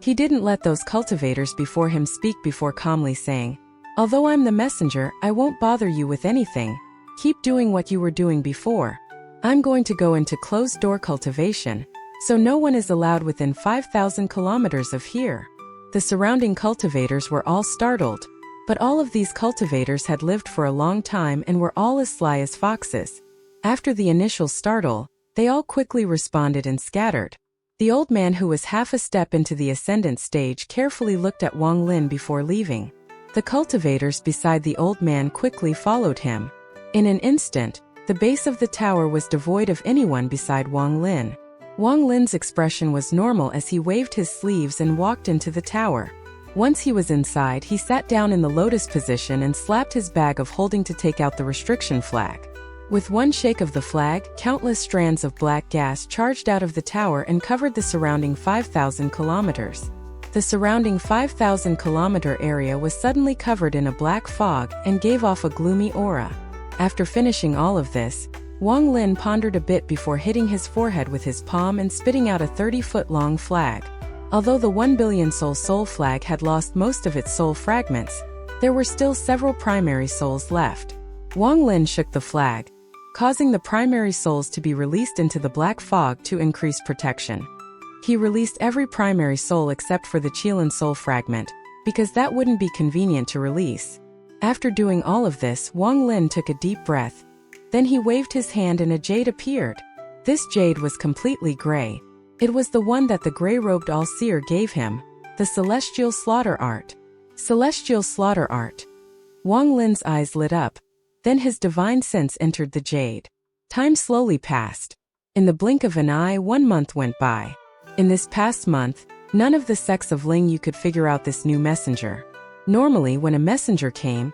He didn't let those cultivators before him speak before calmly saying, "Although I'm the messenger, I won't bother you with anything. Keep doing what you were doing before. I'm going to go into closed-door cultivation, so no one is allowed within 5,000 kilometers of here." The surrounding cultivators were all startled, but all of these cultivators had lived for a long time and were all as sly as foxes. After the initial startle, they all quickly responded and scattered. The old man, who was half a step into the ascendant stage, carefully looked at Wang Lin before leaving. The cultivators beside the old man quickly followed him. In an instant, the base of the tower was devoid of anyone beside Wang Lin. Wang Lin's expression was normal as he waved his sleeves and walked into the tower. Once he was inside, he sat down in the lotus position and slapped his bag of holding to take out the restriction flag. With one shake of the flag, countless strands of black gas charged out of the tower and covered the surrounding 5,000 kilometers. The surrounding 5,000 kilometer area was suddenly covered in a black fog and gave off a gloomy aura. After finishing all of this, Wang Lin pondered a bit before hitting his forehead with his palm and spitting out a 30-foot-long flag. Although the 1 billion soul flag had lost most of its soul fragments, there were still several primary souls left. Wang Lin shook the flag, causing the primary souls to be released into the black fog to increase protection. He released every primary soul except for the Qilin soul fragment, because that wouldn't be convenient to release. After doing all of this, Wang Lin took a deep breath. Then he waved his hand and a jade appeared. This jade was completely gray. It was the one that the gray-robed All-Seer gave him, the Celestial Slaughter Art. Celestial Slaughter Art. Wang Lin's eyes lit up. Then his divine sense entered the jade. Time slowly passed. In the blink of an eye, 1 month went by. In this past month, none of the sects of Lingyu could figure out this new messenger. Normally, when a messenger came,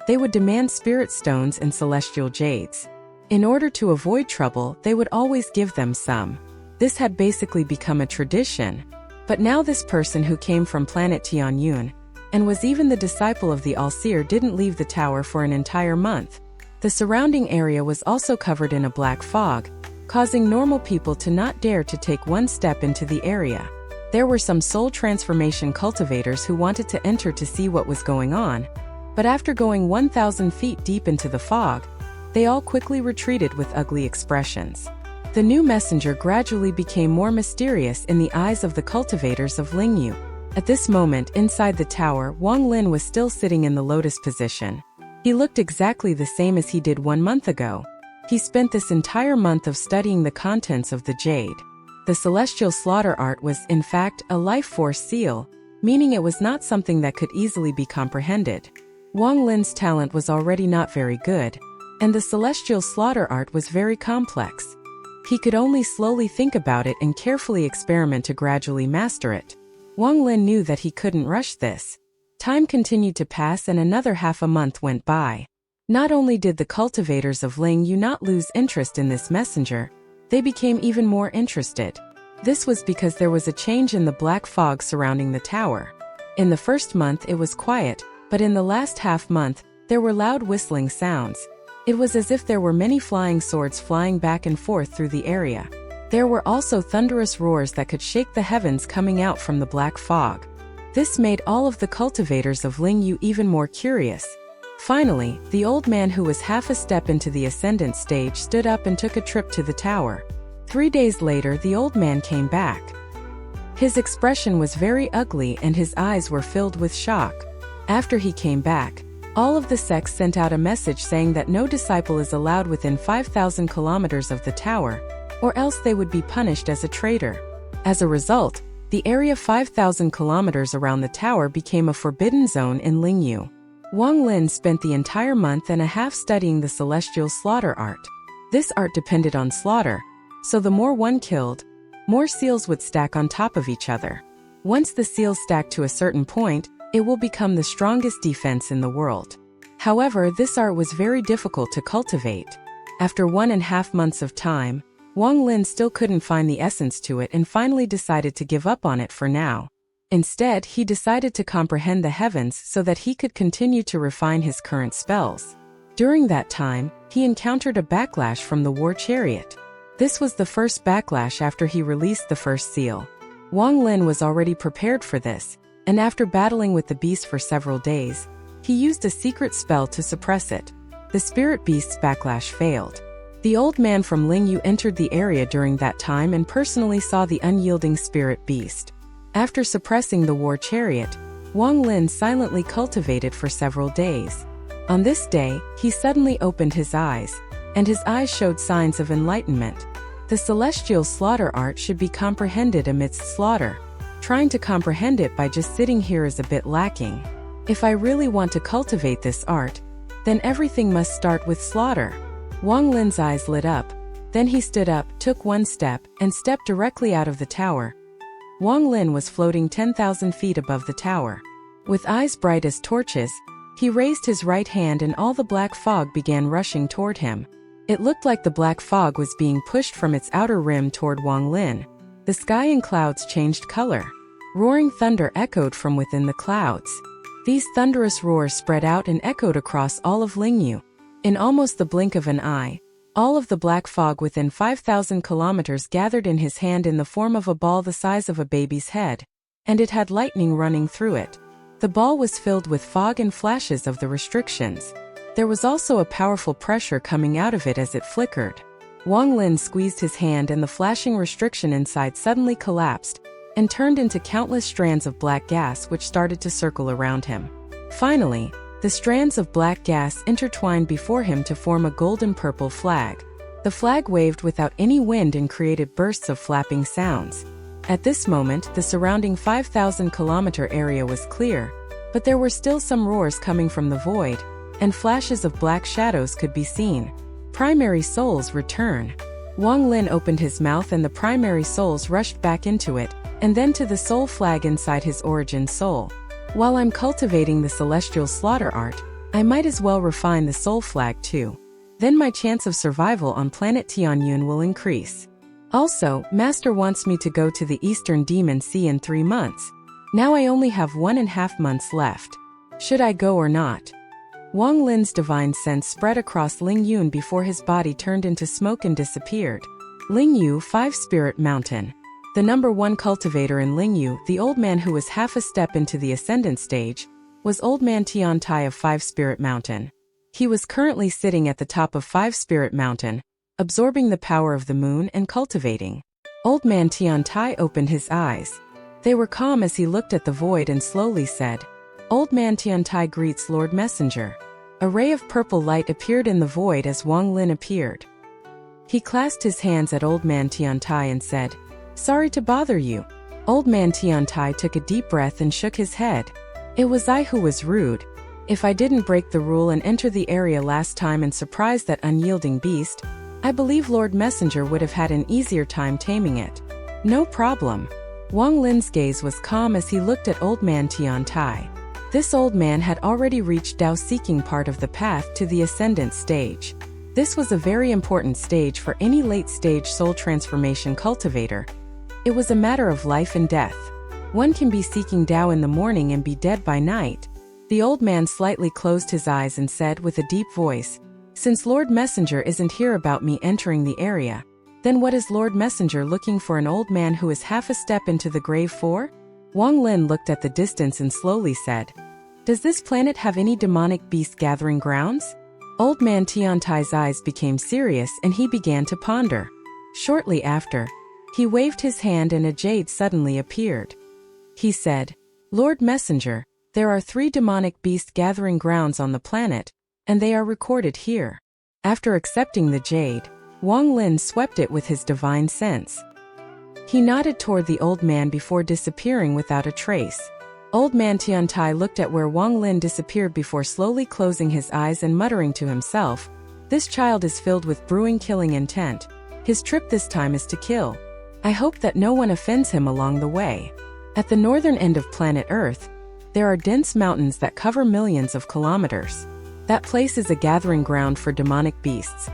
they would demand spirit stones and celestial jades. In order to avoid trouble, they would always give them some. This had basically become a tradition. But now this person who came from planet Tianyun, and was even the disciple of the All-Seer, didn't leave the tower for an entire month. The surrounding area was also covered in a black fog, causing normal people to not dare to take one step into the area. There were some soul transformation cultivators who wanted to enter to see what was going on, but after going 1,000 feet deep into the fog, they all quickly retreated with ugly expressions. The new messenger gradually became more mysterious in the eyes of the cultivators of Lingyu. At this moment, inside the tower, Wang Lin was still sitting in the lotus position. He looked exactly the same as he did 1 month ago. He spent this entire month of studying the contents of the jade. The celestial slaughter art was, in fact, a life force seal, meaning it was not something that could easily be comprehended. Wang Lin's talent was already not very good, and the celestial slaughter art was very complex. He could only slowly think about it and carefully experiment to gradually master it. Wang Lin knew that he couldn't rush this. Time continued to pass and another half a month went by. Not only did the cultivators of Lingyu not lose interest in this messenger, they became even more interested. This was because there was a change in the black fog surrounding the tower. In the first month it was quiet, but in the last half month, there were loud whistling sounds. It was as if there were many flying swords flying back and forth through the area. There were also thunderous roars that could shake the heavens coming out from the black fog. This made all of the cultivators of Lingyu even more curious. Finally, the old man who was half a step into the ascendant stage stood up and took a trip to the tower. 3 days later, the old man came back. His expression was very ugly and his eyes were filled with shock. After he came back, all of the sects sent out a message saying that no disciple is allowed within 5,000 kilometers of the tower, or else they would be punished as a traitor. As a result, the area 5,000 kilometers around the tower became a forbidden zone in Lingyu. Wang Lin spent the entire month and a half studying the celestial slaughter art. This art depended on slaughter, so the more one killed, more seals would stack on top of each other. Once the seals stack to a certain point, it will become the strongest defense in the world. However, this art was very difficult to cultivate. After 1.5 months of time, Wang Lin still couldn't find the essence to it and finally decided to give up on it for now. Instead, he decided to comprehend the heavens so that he could continue to refine his current spells. During that time, he encountered a backlash from the war chariot. This was the first backlash after he released the first seal. Wang Lin was already prepared for this, and after battling with the beast for several days, he used a secret spell to suppress it. The spirit beast's backlash failed. The old man from Lingyu entered the area during that time and personally saw the unyielding spirit beast. After suppressing the war chariot, Wang Lin silently cultivated for several days. On this day, he suddenly opened his eyes, and his eyes showed signs of enlightenment. The celestial slaughter art should be comprehended amidst slaughter. Trying to comprehend it by just sitting here is a bit lacking. If I really want to cultivate this art, then everything must start with slaughter. Wang Lin's eyes lit up. Then he stood up, took one step, and stepped directly out of the tower. Wang Lin was floating 10,000 feet above the tower. With eyes bright as torches, he raised his right hand and all the black fog began rushing toward him. It looked like the black fog was being pushed from its outer rim toward Wang Lin. The sky and clouds changed color. Roaring thunder echoed from within the clouds. These thunderous roars spread out and echoed across all of Lingyu. In almost the blink of an eye, all of the black fog within 5,000 kilometers gathered in his hand in the form of a ball the size of a baby's head, and it had lightning running through it. The ball was filled with fog and flashes of the restrictions. There was also a powerful pressure coming out of it as it flickered. Wang Lin squeezed his hand and the flashing restriction inside suddenly collapsed and turned into countless strands of black gas which started to circle around him. Finally, the strands of black gas intertwined before him to form a golden-purple flag. The flag waved without any wind and created bursts of flapping sounds. At this moment, the surrounding 5,000-kilometer area was clear, but there were still some roars coming from the void, and flashes of black shadows could be seen. Primary souls return. Wang Lin opened his mouth and the primary souls rushed back into it, and then to the soul flag inside his origin soul. While I'm cultivating the celestial slaughter art, I might as well refine the soul flag too. Then my chance of survival on planet Tianyun will increase. Also, Master wants me to go to the Eastern Demon Sea in 3 months. Now I only have 1.5 months left. Should I go or not? Wang Lin's divine sense spread across Lingyun before his body turned into smoke and disappeared. Lingyu 5 Spirit Mountain. The number 1 cultivator in Lingyu, the old man who was half a step into the ascendant stage, was Old Man Tiantai of 5 Spirit Mountain. He was currently sitting at the top of 5 Spirit Mountain, absorbing the power of the moon and cultivating. Old Man Tiantai opened his eyes. They were calm as he looked at the void and slowly said, "Old Man Tiantai greets Lord Messenger." A ray of purple light appeared in the void as Wang Lin appeared. He clasped his hands at Old Man Tiantai and said, "Sorry to bother you." Old Man Tiantai took a deep breath and shook his head. "It was I who was rude. If I didn't break the rule and enter the area last time and surprise that unyielding beast, I believe Lord Messenger would have had an easier time taming it." "No problem." Wang Lin's gaze was calm as he looked at Old Man Tiantai. This old man had already reached Dao-seeking part of the path to the ascendant stage. This was a very important stage for any late-stage soul transformation cultivator. It was a matter of life and death. One can be seeking Dao in the morning and be dead by night. The old man slightly closed his eyes and said with a deep voice, "Since Lord Messenger isn't here about me entering the area, then what is Lord Messenger looking for an old man who is half a step into the grave for?" Wang Lin looked at the distance and slowly said, "Does this planet have any demonic beast gathering grounds?" Old Man Tiantai's eyes became serious and he began to ponder. Shortly after, he waved his hand and a jade suddenly appeared. He said, "Lord Messenger, there are 3 demonic beast gathering grounds on the planet, and they are recorded here." After accepting the jade, Wang Lin swept it with his divine sense. He nodded toward the old man before disappearing without a trace. Old Man Tiantai looked at where Wang Lin disappeared before slowly closing his eyes and muttering to himself, "This child is filled with brewing killing intent. His trip this time is to kill. I hope that no one offends him along the way." At the northern end of planet Earth, there are dense mountains that cover millions of kilometers. That place is a gathering ground for demonic beasts.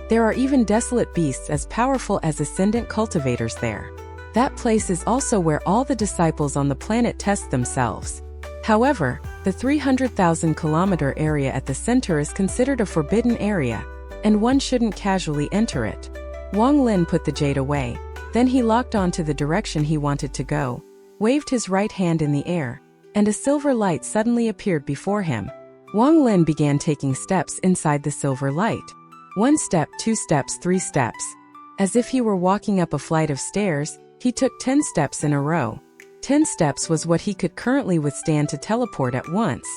There are even desolate beasts as powerful as ascendant cultivators there. That place is also where all the disciples on the planet test themselves. However, the 300,000-kilometer area at the center is considered a forbidden area, and one shouldn't casually enter it. Wang Lin put the jade away, then he locked on to the direction he wanted to go, waved his right hand in the air, and a silver light suddenly appeared before him. Wang Lin began taking steps inside the silver light. 1 step, 2 steps, 3 steps. As if he were walking up a flight of stairs, he took 10 steps in a row. 10 steps was what he could currently withstand to teleport at once.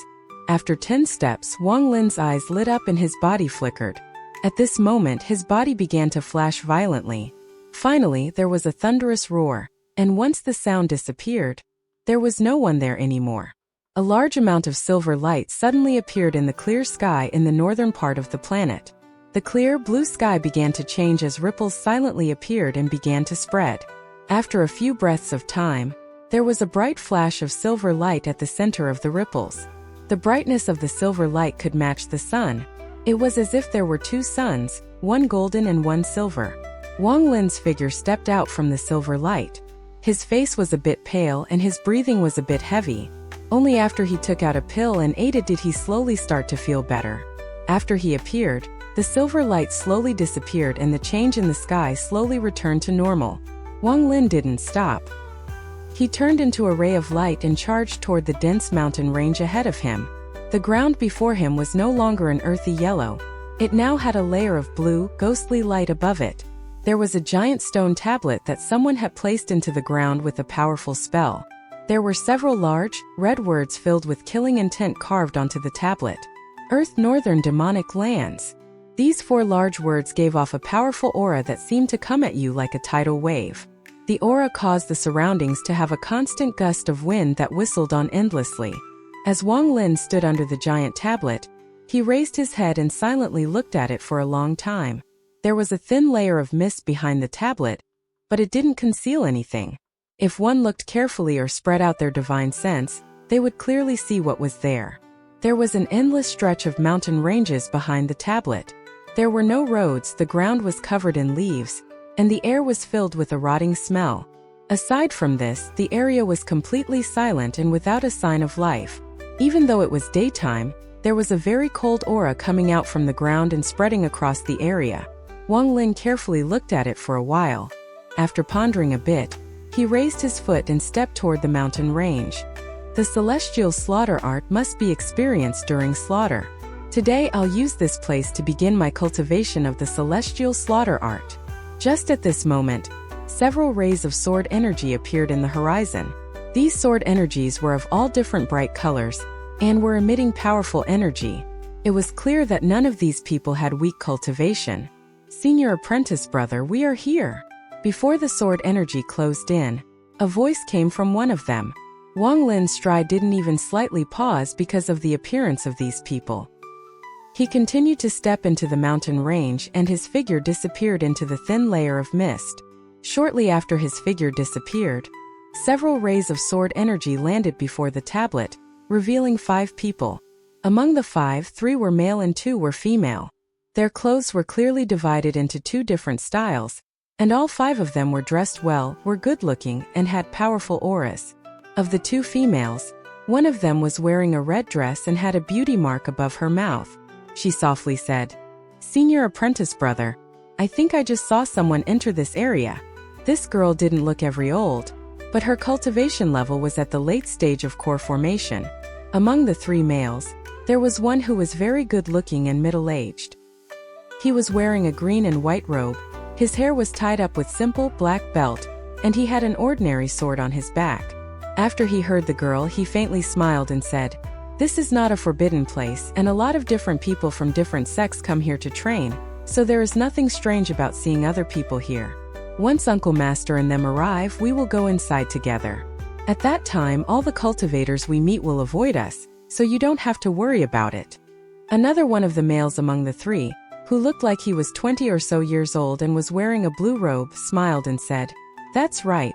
After 10 steps, Wang Lin's eyes lit up and his body flickered. At this moment, his body began to flash violently. Finally, there was a thunderous roar, and once the sound disappeared, there was no one there anymore. A large amount of silver light suddenly appeared in the clear sky in the northern part of the planet. The clear blue sky began to change as ripples silently appeared and began to spread. After a few breaths of time, there was a bright flash of silver light at the center of the ripples. The brightness of the silver light could match the sun. It was as if there were 2 suns, one golden and one silver. Wang Lin's figure stepped out from the silver light. His face was a bit pale and his breathing was a bit heavy. Only after he took out a pill and ate it did he slowly start to feel better. After he appeared, the silver light slowly disappeared and the change in the sky slowly returned to normal. Wang Lin didn't stop. He turned into a ray of light and charged toward the dense mountain range ahead of him. The ground before him was no longer an earthy yellow. It now had a layer of blue, ghostly light above it. There was a giant stone tablet that someone had placed into the ground with a powerful spell. There were several large, red words filled with killing intent carved onto the tablet. Earth Northern Demonic Lands. These 4 large words gave off a powerful aura that seemed to come at you like a tidal wave. The aura caused the surroundings to have a constant gust of wind that whistled on endlessly. As Wang Lin stood under the giant tablet, he raised his head and silently looked at it for a long time. There was a thin layer of mist behind the tablet, but it didn't conceal anything. If one looked carefully or spread out their divine sense, they would clearly see what was there. There was an endless stretch of mountain ranges behind the tablet. There were no roads, the ground was covered in leaves, and the air was filled with a rotting smell. Aside from this, the area was completely silent and without a sign of life. Even though it was daytime, there was a very cold aura coming out from the ground and spreading across the area. Wang Lin carefully looked at it for a while. After pondering a bit, he raised his foot and stepped toward the mountain range. The celestial slaughter art must be experienced during slaughter. Today I'll use this place to begin my cultivation of the celestial slaughter art. Just at this moment, several rays of sword energy appeared in the horizon. These sword energies were of all different bright colors, and were emitting powerful energy. It was clear that none of these people had weak cultivation. "Senior apprentice brother, we are here." Before the sword energy closed in, a voice came from one of them. Wang Lin's stride didn't even slightly pause because of the appearance of these people. He continued to step into the mountain range and his figure disappeared into the thin layer of mist. Shortly after his figure disappeared, several rays of sword energy landed before the tablet, revealing 5 people. Among the 5, 3 were male and 2 were female. Their clothes were clearly divided into 2 different styles, and all 5 of them were dressed well, were good-looking, and had powerful auras. Of the 2 females, one of them was wearing a red dress and had a beauty mark above her mouth. She softly said, "Senior apprentice brother, I think I just saw someone enter this area." This girl didn't look every old, but her cultivation level was at the late stage of core formation. Among the 3 males, there was one who was very good-looking and middle-aged. He was wearing a green and white robe, his hair was tied up with simple black belt, and he had an ordinary sword on his back. After he heard the girl, he faintly smiled and said, "This is not a forbidden place, and a lot of different people from different sects come here to train, so there is nothing strange about seeing other people here. Once Uncle Master and them arrive, we will go inside together. At that time, all the cultivators we meet will avoid us, so you don't have to worry about it." Another one of the males among the 3, who looked like he was 20 or so years old and was wearing a blue robe, smiled and said, "That's right.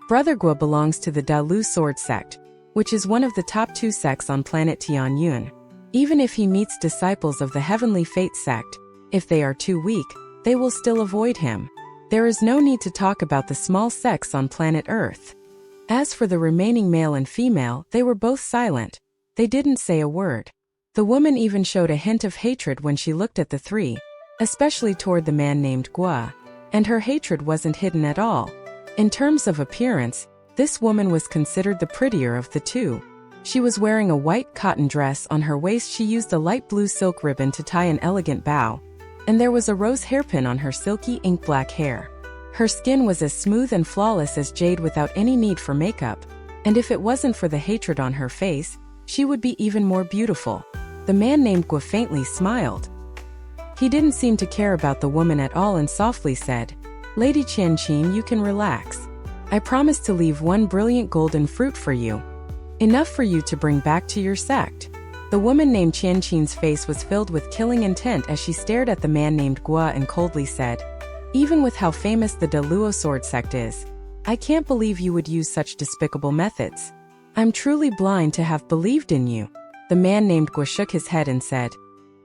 Brother Gua belongs to the Dalu sword sect, which is one of the top 2 sects on planet Tianyun. Even if he meets disciples of the Heavenly Fate sect, if they are too weak, they will still avoid him. There is no need to talk about the small sects on planet Earth." As for the remaining male and female, they were both silent. They didn't say a word. The woman even showed a hint of hatred when she looked at the 3, especially toward the man named Gua, and her hatred wasn't hidden at all. In terms of appearance, this woman was considered the prettier of the 2. She was wearing a white cotton dress. On her waist she used a light blue silk ribbon to tie an elegant bow, and there was a rose hairpin on her silky ink-black hair. Her skin was as smooth and flawless as jade without any need for makeup, and if it wasn't for the hatred on her face, she would be even more beautiful. The man named Gua faintly smiled. He didn't seem to care about the woman at all and softly said, "Lady Qianqin, you can relax. I promise to leave 1 brilliant golden fruit for you. Enough for you to bring back to your sect." The woman named Qianqin's face was filled with killing intent as she stared at the man named Gua and coldly said, "Even with how famous the Daluo sword sect is, I can't believe you would use such despicable methods. I'm truly blind to have believed in you." The man named Gua shook his head and said,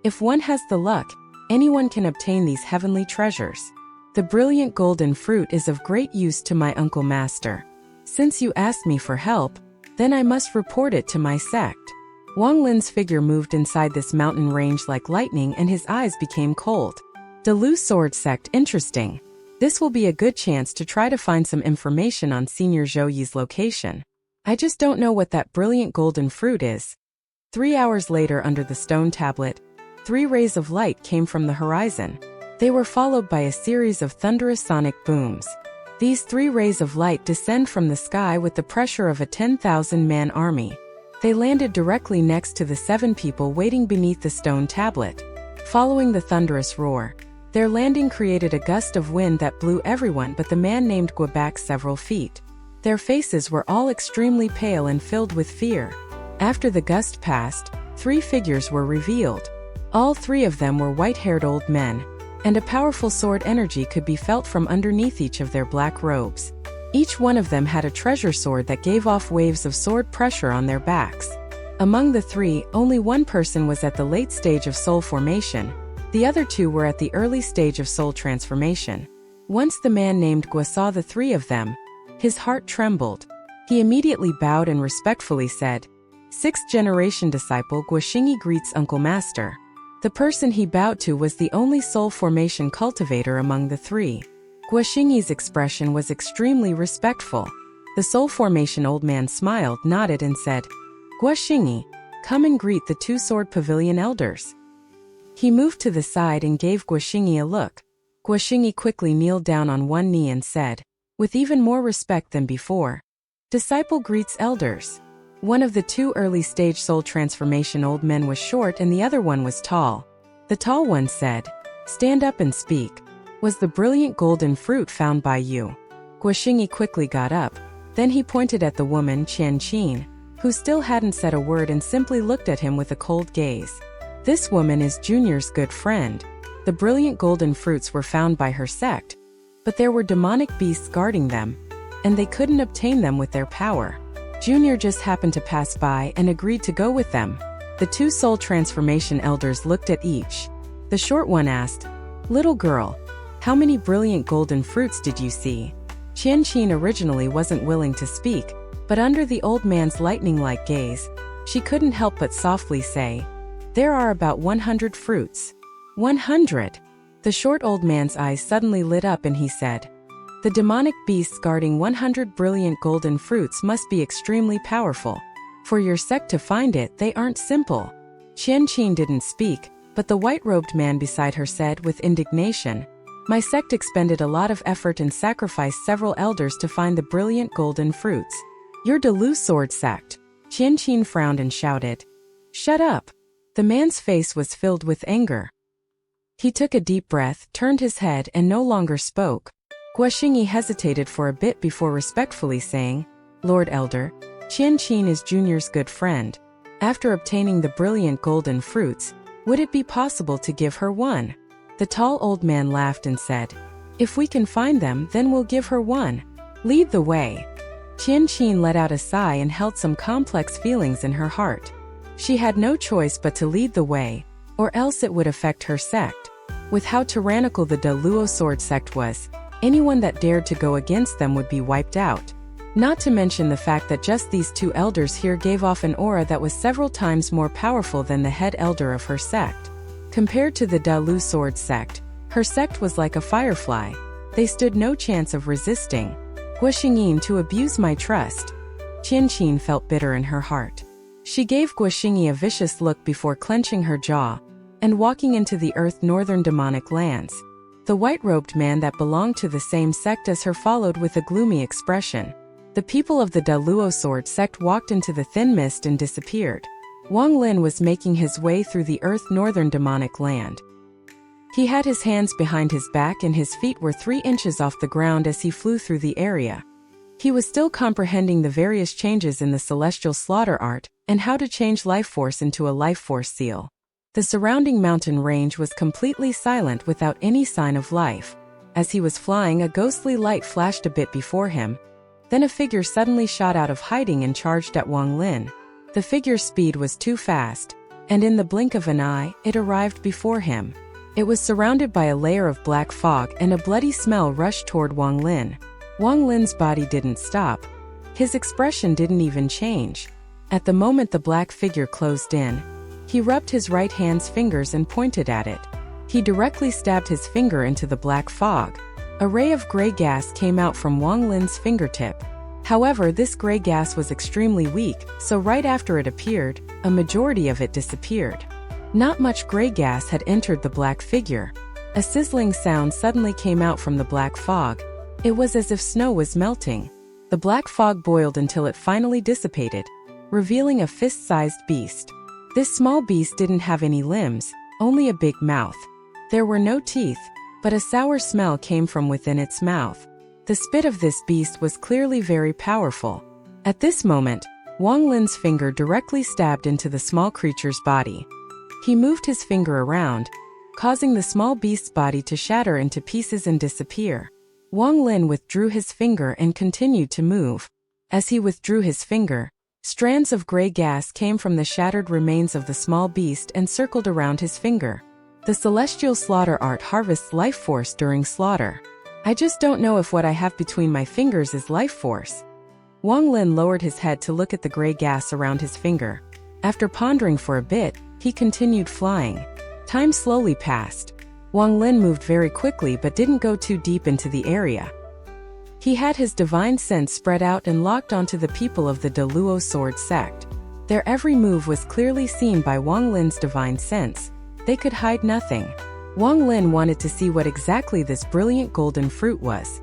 "If one has the luck, anyone can obtain these heavenly treasures. The brilliant golden fruit is of great use to my Uncle Master. Since you asked me for help, then I must report it to my sect." Wang Lin's figure moved inside this mountain range like lightning and his eyes became cold. Dalu sword sect, interesting. This will be a good chance to try to find some information on Senior Zhou Yi's location. I just don't know what that brilliant golden fruit is. 3 hours later, under the stone tablet, 3 rays of light came from the horizon. They were followed by a series of thunderous sonic booms. These 3 rays of light descend from the sky with the pressure of a 10,000-man army. They landed directly next to the 7 people waiting beneath the stone tablet. Following the thunderous roar, their landing created a gust of wind that blew everyone but the man named Gua back several feet. Their faces were all extremely pale and filled with fear. After the gust passed, 3 figures were revealed. All 3 of them were white-haired old men, and a powerful sword energy could be felt from underneath each of their black robes. Each one of them had a treasure sword that gave off waves of sword pressure on their backs. Among the 3, only one person was at the late stage of soul formation. The other 2 were at the early stage of soul transformation. Once the man named Gua saw the 3 of them, his heart trembled. He immediately bowed and respectfully said, "6th-generation disciple Gua Xingyi greets Uncle Master." The person he bowed to was the only soul formation cultivator among the 3. Gua Xingyi's expression was extremely respectful. The soul formation old man smiled, nodded and said, "Gua Xingyi, come and greet the 2 sword pavilion elders." He moved to the side and gave Gua Xingyi a look. Gua Xingyi quickly kneeled down on one knee and said, with even more respect than before, "Disciple greets elders." One of the two early-stage soul transformation old men was short and the other one was tall. The tall one said, "Stand up and speak. Was the brilliant golden fruit found by you?" Guoxingyi quickly got up. Then he pointed at the woman Qian, who still hadn't said a word and simply looked at him with a cold gaze. "This woman is Junior's good friend. The brilliant golden fruits were found by her sect, but there were demonic beasts guarding them, and they couldn't obtain them with their power. Junior just happened to pass by and agreed to go with them." The two soul transformation elders looked at each. The short one asked, "Little girl, how many brilliant golden fruits did you see?" Qian originally wasn't willing to speak, but under the old man's lightning-like gaze, she couldn't help but softly say, "There are about 100 fruits." 100! The short old man's eyes suddenly lit up and he said, "The demonic beasts guarding 100 brilliant golden fruits must be extremely powerful. For your sect to find it, they aren't simple." Qian didn't speak, but the white-robed man beside her said with indignation, "My sect expended a lot of effort and sacrificed several elders to find the brilliant golden fruits. Your Dalu sword sect." Qian frowned and shouted, "Shut up!" The man's face was filled with anger. He took a deep breath, turned his head, and no longer spoke. Guoxingyi hesitated for a bit before respectfully saying, "Lord Elder, Qian is Junior's good friend. After obtaining the brilliant golden fruits, would it be possible to give her one?" The tall old man laughed and said, "If we can find them, then we'll give her one. Lead the way." Qian let out a sigh and held some complex feelings in her heart. She had no choice but to lead the way, or else it would affect her sect. With how tyrannical the Daluo sword sect was, anyone that dared to go against them would be wiped out. Not to mention the fact that just these two elders here gave off an aura that was several times more powerful than the head elder of her sect. Compared to the Dalu sword sect, her sect was like a firefly. They stood no chance of resisting. Guoxingyi to abuse my trust. Qian felt bitter in her heart. She gave Guoxingyi a vicious look before clenching her jaw and walking into the earth northern demonic lands. The white-robed man that belonged to the same sect as her followed with a gloomy expression. The people of the Daluo sword sect walked into the thin mist and disappeared. Wang Lin was making his way through the earth northern demonic land. He had his hands behind his back and his feet were 3 inches off the ground as he flew through the area. He was still comprehending the various changes in the celestial slaughter art and how to change life force into a life force seal. The surrounding mountain range was completely silent without any sign of life. As he was flying, a ghostly light flashed a bit before him. Then a figure suddenly shot out of hiding and charged at Wang Lin. The figure's speed was too fast, and in the blink of an eye, it arrived before him. It was surrounded by a layer of black fog and a bloody smell rushed toward Wang Lin. Wang Lin's body didn't stop. His expression didn't even change. At the moment the black figure closed in, he rubbed his right hand's fingers and pointed at it. He directly stabbed his finger into the black fog. A ray of gray gas came out from Wang Lin's fingertip. However, this gray gas was extremely weak, so right after it appeared, a majority of it disappeared. Not much gray gas had entered the black figure. A sizzling sound suddenly came out from the black fog. It was as if snow was melting. The black fog boiled until it finally dissipated, revealing a fist-sized beast. This small beast didn't have any limbs, only a big mouth. There were no teeth, but a sour smell came from within its mouth. The spit of this beast was clearly very powerful. At this moment, Wang Lin's finger directly stabbed into the small creature's body. He moved his finger around, causing the small beast's body to shatter into pieces and disappear. Wang Lin withdrew his finger and continued to move. As he withdrew his finger, strands of gray gas came from the shattered remains of the small beast and circled around his finger. The celestial slaughter art harvests life force during slaughter. I just don't know if what I have between my fingers is life force. Wang Lin lowered his head to look at the gray gas around his finger. After pondering for a bit, he continued flying. Time slowly passed. Wang Lin moved very quickly but didn't go too deep into the area. He had his divine sense spread out and locked onto the people of the Daluo sword sect. Their every move was clearly seen by Wang Lin's divine sense. They could hide nothing. Wang Lin wanted to see what exactly this brilliant golden fruit was.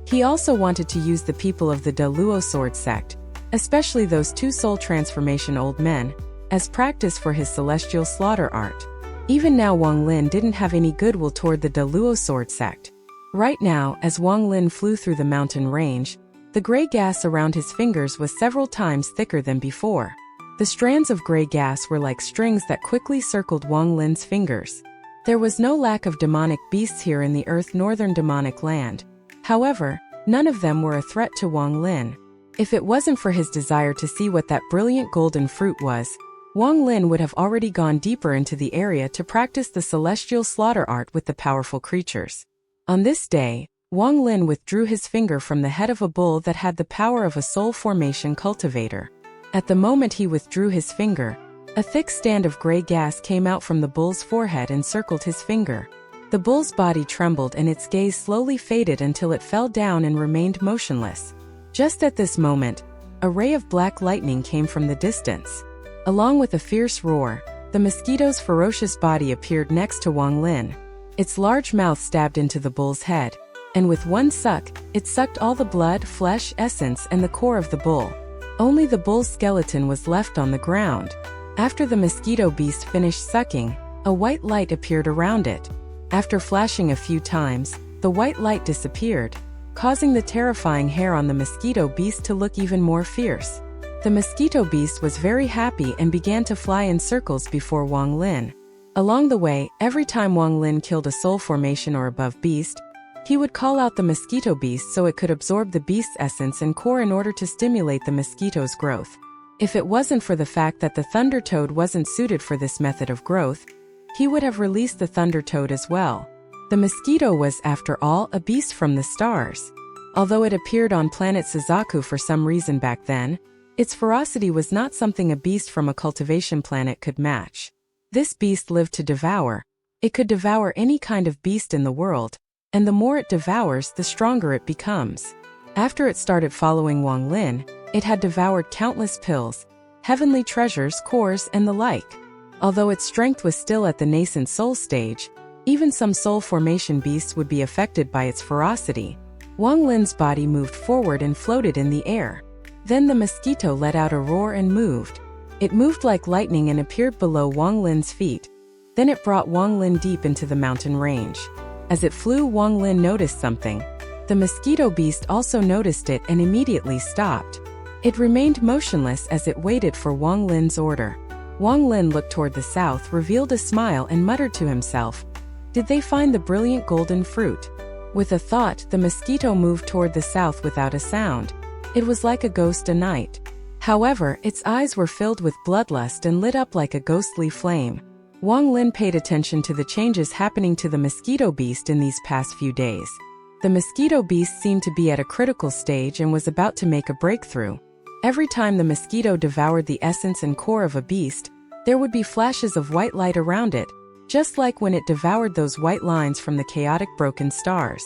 He also wanted to use the people of the Daluo sword sect especially those two soul transformation old men, as practice for his celestial slaughter art. Even now Wang Lin didn't have any goodwill toward the Daluo sword sect. Right now, as Wang Lin flew through the mountain range, the gray gas around his fingers was several times thicker than before. The strands of gray gas were like strings that quickly circled Wang Lin's fingers. There was no lack of demonic beasts here in the Earth Northern demonic land. However, none of them were a threat to Wang Lin. If it wasn't for his desire to see what that brilliant golden fruit was, Wang Lin would have already gone deeper into the area to practice the celestial slaughter art with the powerful creatures. On this day, Wang Lin withdrew his finger from the head of a bull that had the power of a soul formation cultivator. At the moment he withdrew his finger, a thick stand of gray gas came out from the bull's forehead and circled his finger. The bull's body trembled and its gaze slowly faded until it fell down and remained motionless. Just at this moment, a ray of black lightning came from the distance. Along with a fierce roar, the mosquito's ferocious body appeared next to Wang Lin. Its large mouth stabbed into the bull's head, and with one suck, it sucked all the blood, flesh, essence, and the core of the bull. Only the bull's skeleton was left on the ground. After the mosquito beast finished sucking, a white light appeared around it. After flashing a few times, the white light disappeared, causing the terrifying hair on the mosquito beast to look even more fierce. The mosquito beast was very happy and began to fly in circles before Wang Lin. Along the way, every time Wang Lin killed a soul formation or above beast, he would call out the mosquito beast so it could absorb the beast's essence and core in order to stimulate the mosquito's growth. If it wasn't for the fact that the thunder toad wasn't suited for this method of growth, he would have released the thunder toad as well. The mosquito was, after all, a beast from the stars. Although it appeared on planet Suzaku for some reason back then, its ferocity was not something a beast from a cultivation planet could match. This beast lived to devour. It could devour any kind of beast in the world, and the more it devours, the stronger it becomes. After it started following Wang Lin, it had devoured countless pills, heavenly treasures, cores, and the like. Although its strength was still at the nascent soul stage, even some soul formation beasts would be affected by its ferocity. Wang Lin's body moved forward and floated in the air. Then the mosquito let out a roar and moved. It moved like lightning and appeared below Wang Lin's feet. Then it brought Wang Lin deep into the mountain range. As it flew, Wang Lin noticed something. The mosquito beast also noticed it and immediately stopped. It remained motionless as it waited for Wang Lin's order. Wang Lin looked toward the south, revealed a smile, and muttered to himself, "Did they find the brilliant golden fruit?" With a thought, the mosquito moved toward the south without a sound. It was like a ghost a night. However, its eyes were filled with bloodlust and lit up like a ghostly flame. Wang Lin paid attention to the changes happening to the mosquito beast in these past few days. The mosquito beast seemed to be at a critical stage and was about to make a breakthrough. Every time the mosquito devoured the essence and core of a beast, there would be flashes of white light around it, just like when it devoured those white lines from the chaotic broken stars.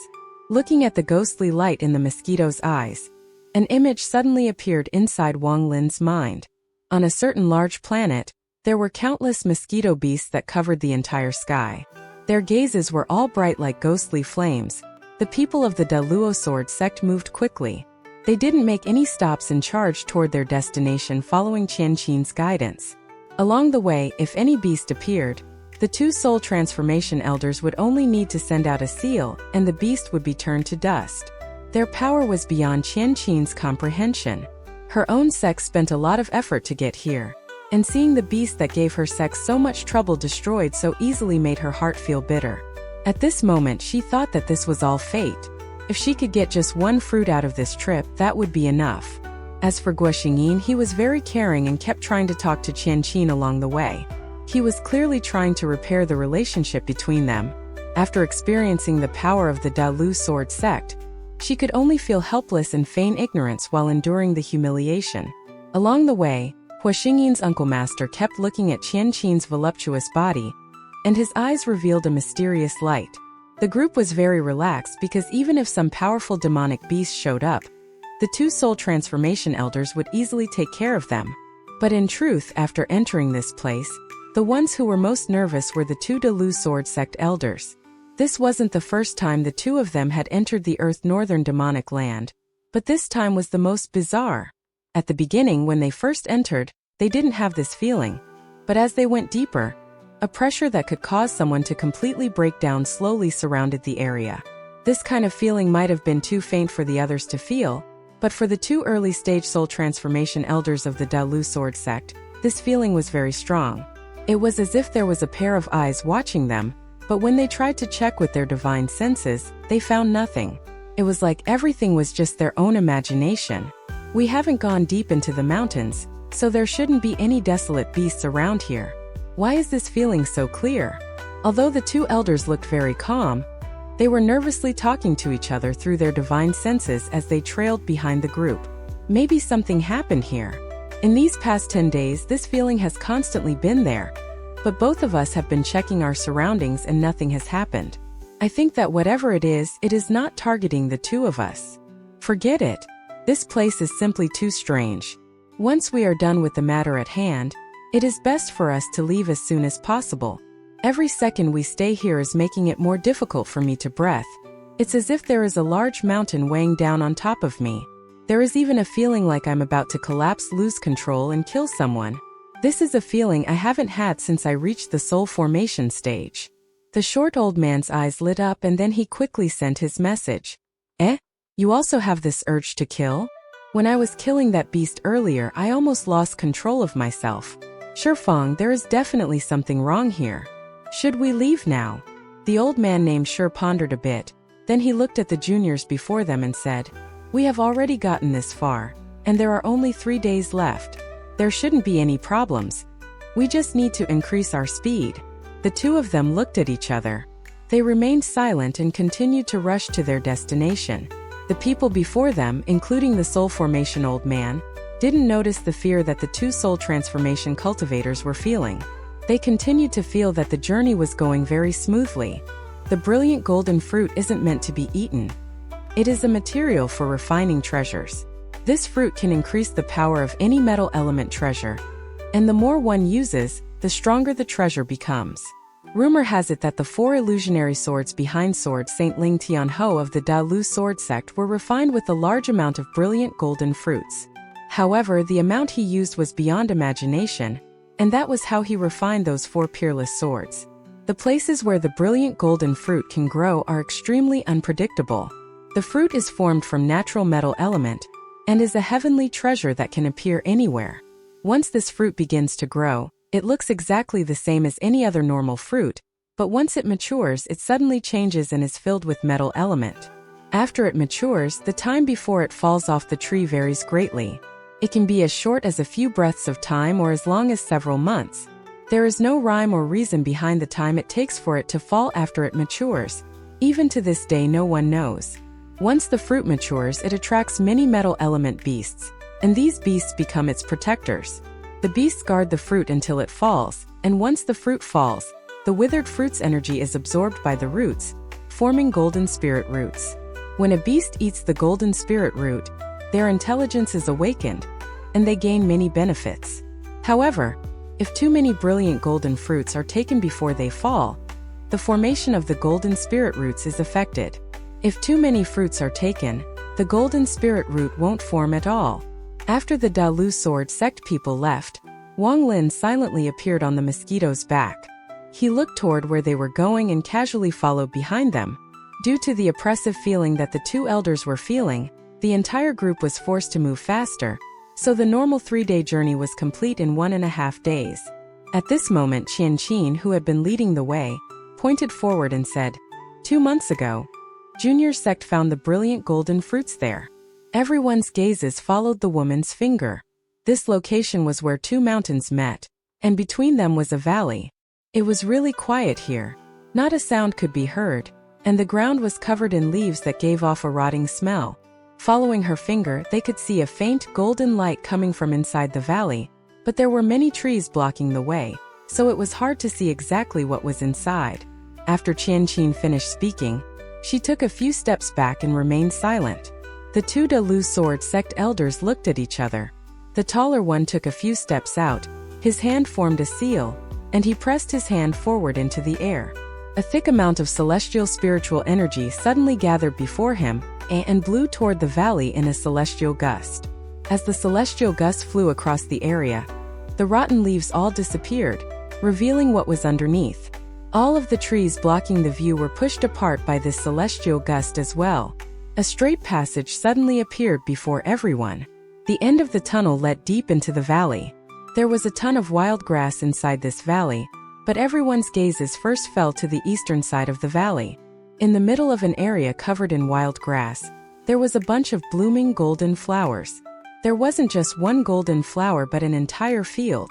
Looking at the ghostly light in the mosquito's eyes, an image suddenly appeared inside Wang Lin's mind. On a certain large planet, there were countless mosquito beasts that covered the entire sky. Their gazes were all bright like ghostly flames. The people of the Daluo sword sect moved quickly. They didn't make any stops and charged toward their destination following Qianqin's guidance. Along the way, if any beast appeared, the two soul transformation elders would only need to send out a seal, and the beast would be turned to dust. Their power was beyond Qianqin's comprehension. Her own sex spent a lot of effort to get here, and seeing the beast that gave her sex so much trouble destroyed so easily made her heart feel bitter. At this moment she thought that this was all fate. If she could get just one fruit out of this trip, that would be enough. As for Guoxingyin, he was very caring and kept trying to talk to Qianqin along the way. He was clearly trying to repair the relationship between them. After experiencing the power of the Dalu sword sect, she could only feel helpless and feign ignorance while enduring the humiliation. Along the way, Guoxingyin's uncle master kept looking at Qianqin's voluptuous body, and his eyes revealed a mysterious light. The group was very relaxed because even if some powerful demonic beast showed up, the two soul transformation elders would easily take care of them. But in truth, after entering this place, the ones who were most nervous were the two Dalu sword sect elders. This wasn't the first time the two of them had entered the Earth Northern demonic land, but this time was the most bizarre. At the beginning, when they first entered, they didn't have this feeling. But as they went deeper, a pressure that could cause someone to completely break down slowly surrounded the area. This kind of feeling might have been too faint for the others to feel, but for the two early-stage soul transformation elders of the Dalu Sword sect, this feeling was very strong. It was as if there was a pair of eyes watching them, but when they tried to check with their divine senses, they found nothing. It was like everything was just their own imagination. We haven't gone deep into the mountains, so there shouldn't be any desolate beasts around here. Why is this feeling so clear? Although the two elders looked very calm, they were nervously talking to each other through their divine senses as they trailed behind the group. Maybe something happened here. In these past 10 days, this feeling has constantly been there, but both of us have been checking our surroundings and nothing has happened. I think that whatever it is not targeting the two of us. Forget it. This place is simply too strange. Once we are done with the matter at hand, it is best for us to leave as soon as possible. Every second we stay here is making it more difficult for me to breathe. It's as if there is a large mountain weighing down on top of me. There is even a feeling like I'm about to collapse, lose control, and kill someone. This is a feeling I haven't had since I reached the soul formation stage. The short old man's eyes lit up and then he quickly sent his message. You also have this urge to kill? When I was killing that beast earlier, I almost lost control of myself. Sure, Fang, there is definitely something wrong here. Should we leave now? The old man named Sure pondered a bit. Then he looked at the juniors before them and said, "We have already gotten this far, and there are only 3 days left. There shouldn't be any problems. We just need to increase our speed." The two of them looked at each other. They remained silent and continued to rush to their destination. The people before them, including the soul formation old man, didn't notice the fear that the two soul transformation cultivators were feeling. They continued to feel that the journey was going very smoothly. The brilliant golden fruit isn't meant to be eaten. It is a material for refining treasures. This fruit can increase the power of any metal element treasure, and the more one uses, the stronger the treasure becomes. Rumor has it that the 4 illusionary swords behind Sword Saint Ling Tianho of the Dalu Sword sect were refined with a large amount of brilliant golden fruits. However, the amount he used was beyond imagination, and that was how he refined those 4 peerless swords. The places where the brilliant golden fruit can grow are extremely unpredictable. The fruit is formed from natural metal element, and is a heavenly treasure that can appear anywhere. Once this fruit begins to grow, it looks exactly the same as any other normal fruit, but once it matures, it suddenly changes and is filled with metal element. After it matures, the time before it falls off the tree varies greatly. It can be as short as a few breaths of time or as long as several months. There is no rhyme or reason behind the time it takes for it to fall after it matures. Even to this day, no one knows. Once the fruit matures, it attracts many metal element beasts, and these beasts become its protectors. The beasts guard the fruit until it falls, and once the fruit falls, the withered fruit's energy is absorbed by the roots, forming golden spirit roots. When a beast eats the golden spirit root, their intelligence is awakened, and they gain many benefits. However, if too many brilliant golden fruits are taken before they fall, the formation of the golden spirit roots is affected. If too many fruits are taken, the golden spirit root won't form at all. After the Dalu Sword sect people left, Wang Lin silently appeared on the mosquito's back. He looked toward where they were going and casually followed behind them. Due to the oppressive feeling that the two elders were feeling, the entire group was forced to move faster, so the normal 3-day journey was complete in 1.5 days. At this moment, Qian, who had been leading the way, pointed forward and said, 2 months ago, Junior sect found the brilliant golden fruits there. Everyone's gazes followed the woman's finger. This location was where 2 mountains met, and between them was a valley. It was really quiet here. Not a sound could be heard, and the ground was covered in leaves that gave off a rotting smell. Following her finger, they could see a faint golden light coming from inside the valley, but there were many trees blocking the way, so it was hard to see exactly what was inside. After Qian finished speaking, she took a few steps back and remained silent. The 2 Dalu Sword sect elders looked at each other. The taller one took a few steps out, his hand formed a seal, and he pressed his hand forward into the air. A thick amount of celestial spiritual energy suddenly gathered before him and blew toward the valley in a celestial gust. As the celestial gust flew across the area, the rotten leaves all disappeared, revealing what was underneath. All of the trees blocking the view were pushed apart by this celestial gust as well. A straight passage suddenly appeared before everyone. The end of the tunnel led deep into the valley. There was a ton of wild grass inside this valley, but everyone's gazes first fell to the eastern side of the valley. In the middle of an area covered in wild grass, there was a bunch of blooming golden flowers. There wasn't just one golden flower but an entire field.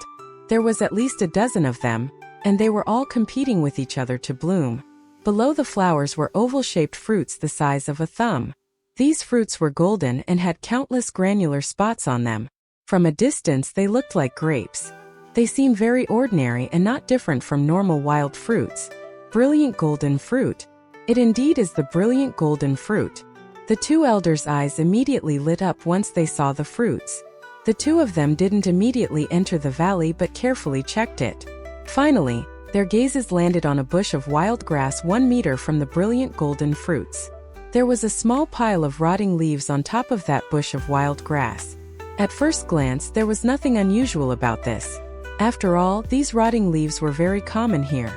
There was at least a dozen of them, and they were all competing with each other to bloom. Below the flowers were oval-shaped fruits the size of a thumb. These fruits were golden and had countless granular spots on them. From a distance they looked like grapes. They seemed very ordinary and not different from normal wild fruits. Brilliant golden fruit. It indeed is the brilliant golden fruit. The two elders' eyes immediately lit up once they saw the fruits. The two of them didn't immediately enter the valley but carefully checked it. Finally, their gazes landed on a bush of wild grass 1 meter from the brilliant golden fruits. There was a small pile of rotting leaves on top of that bush of wild grass. At first glance, there was nothing unusual about this. After all, these rotting leaves were very common here.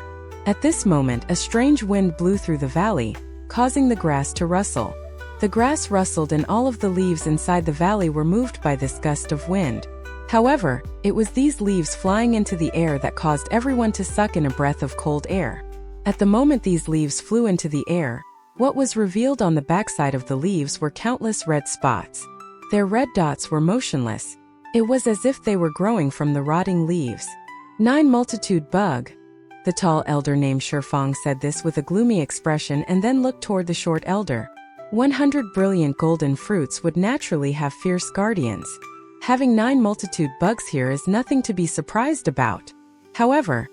At this moment, a strange wind blew through the valley, causing the grass to rustle. The grass rustled and all of the leaves inside the valley were moved by this gust of wind. However, it was these leaves flying into the air that caused everyone to suck in a breath of cold air. At the moment these leaves flew into the air, what was revealed on the backside of the leaves were countless red spots. Their red dots were motionless. It was as if they were growing from the rotting leaves. 9 multitude bug. The tall elder named Shifang said this with a gloomy expression and then looked toward the short elder. 100 brilliant golden fruits would naturally have fierce guardians. Having 9 multitude bugs here is nothing to be surprised about. However,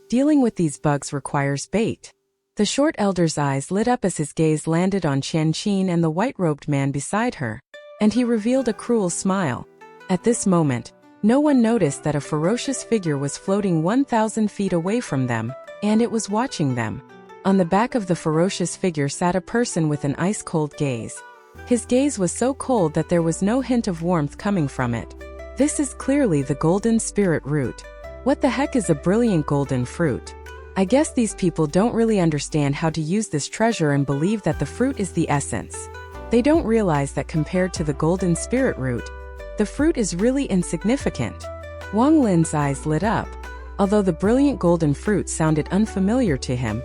dealing with these bugs requires bait. The short elder's eyes lit up as his gaze landed on Qian and the white-robed man beside her, and he revealed a cruel smile. At this moment, no one noticed that a ferocious figure was floating 1,000 feet away from them, and it was watching them. On the back of the ferocious figure sat a person with an ice-cold gaze. His gaze was so cold that there was no hint of warmth coming from it. This is clearly the golden spirit root. What the heck is a brilliant golden fruit? I guess these people don't really understand how to use this treasure and believe that the fruit is the essence. They don't realize that compared to the golden spirit root, the fruit is really insignificant. Wang Lin's eyes lit up. Although the brilliant golden fruit sounded unfamiliar to him,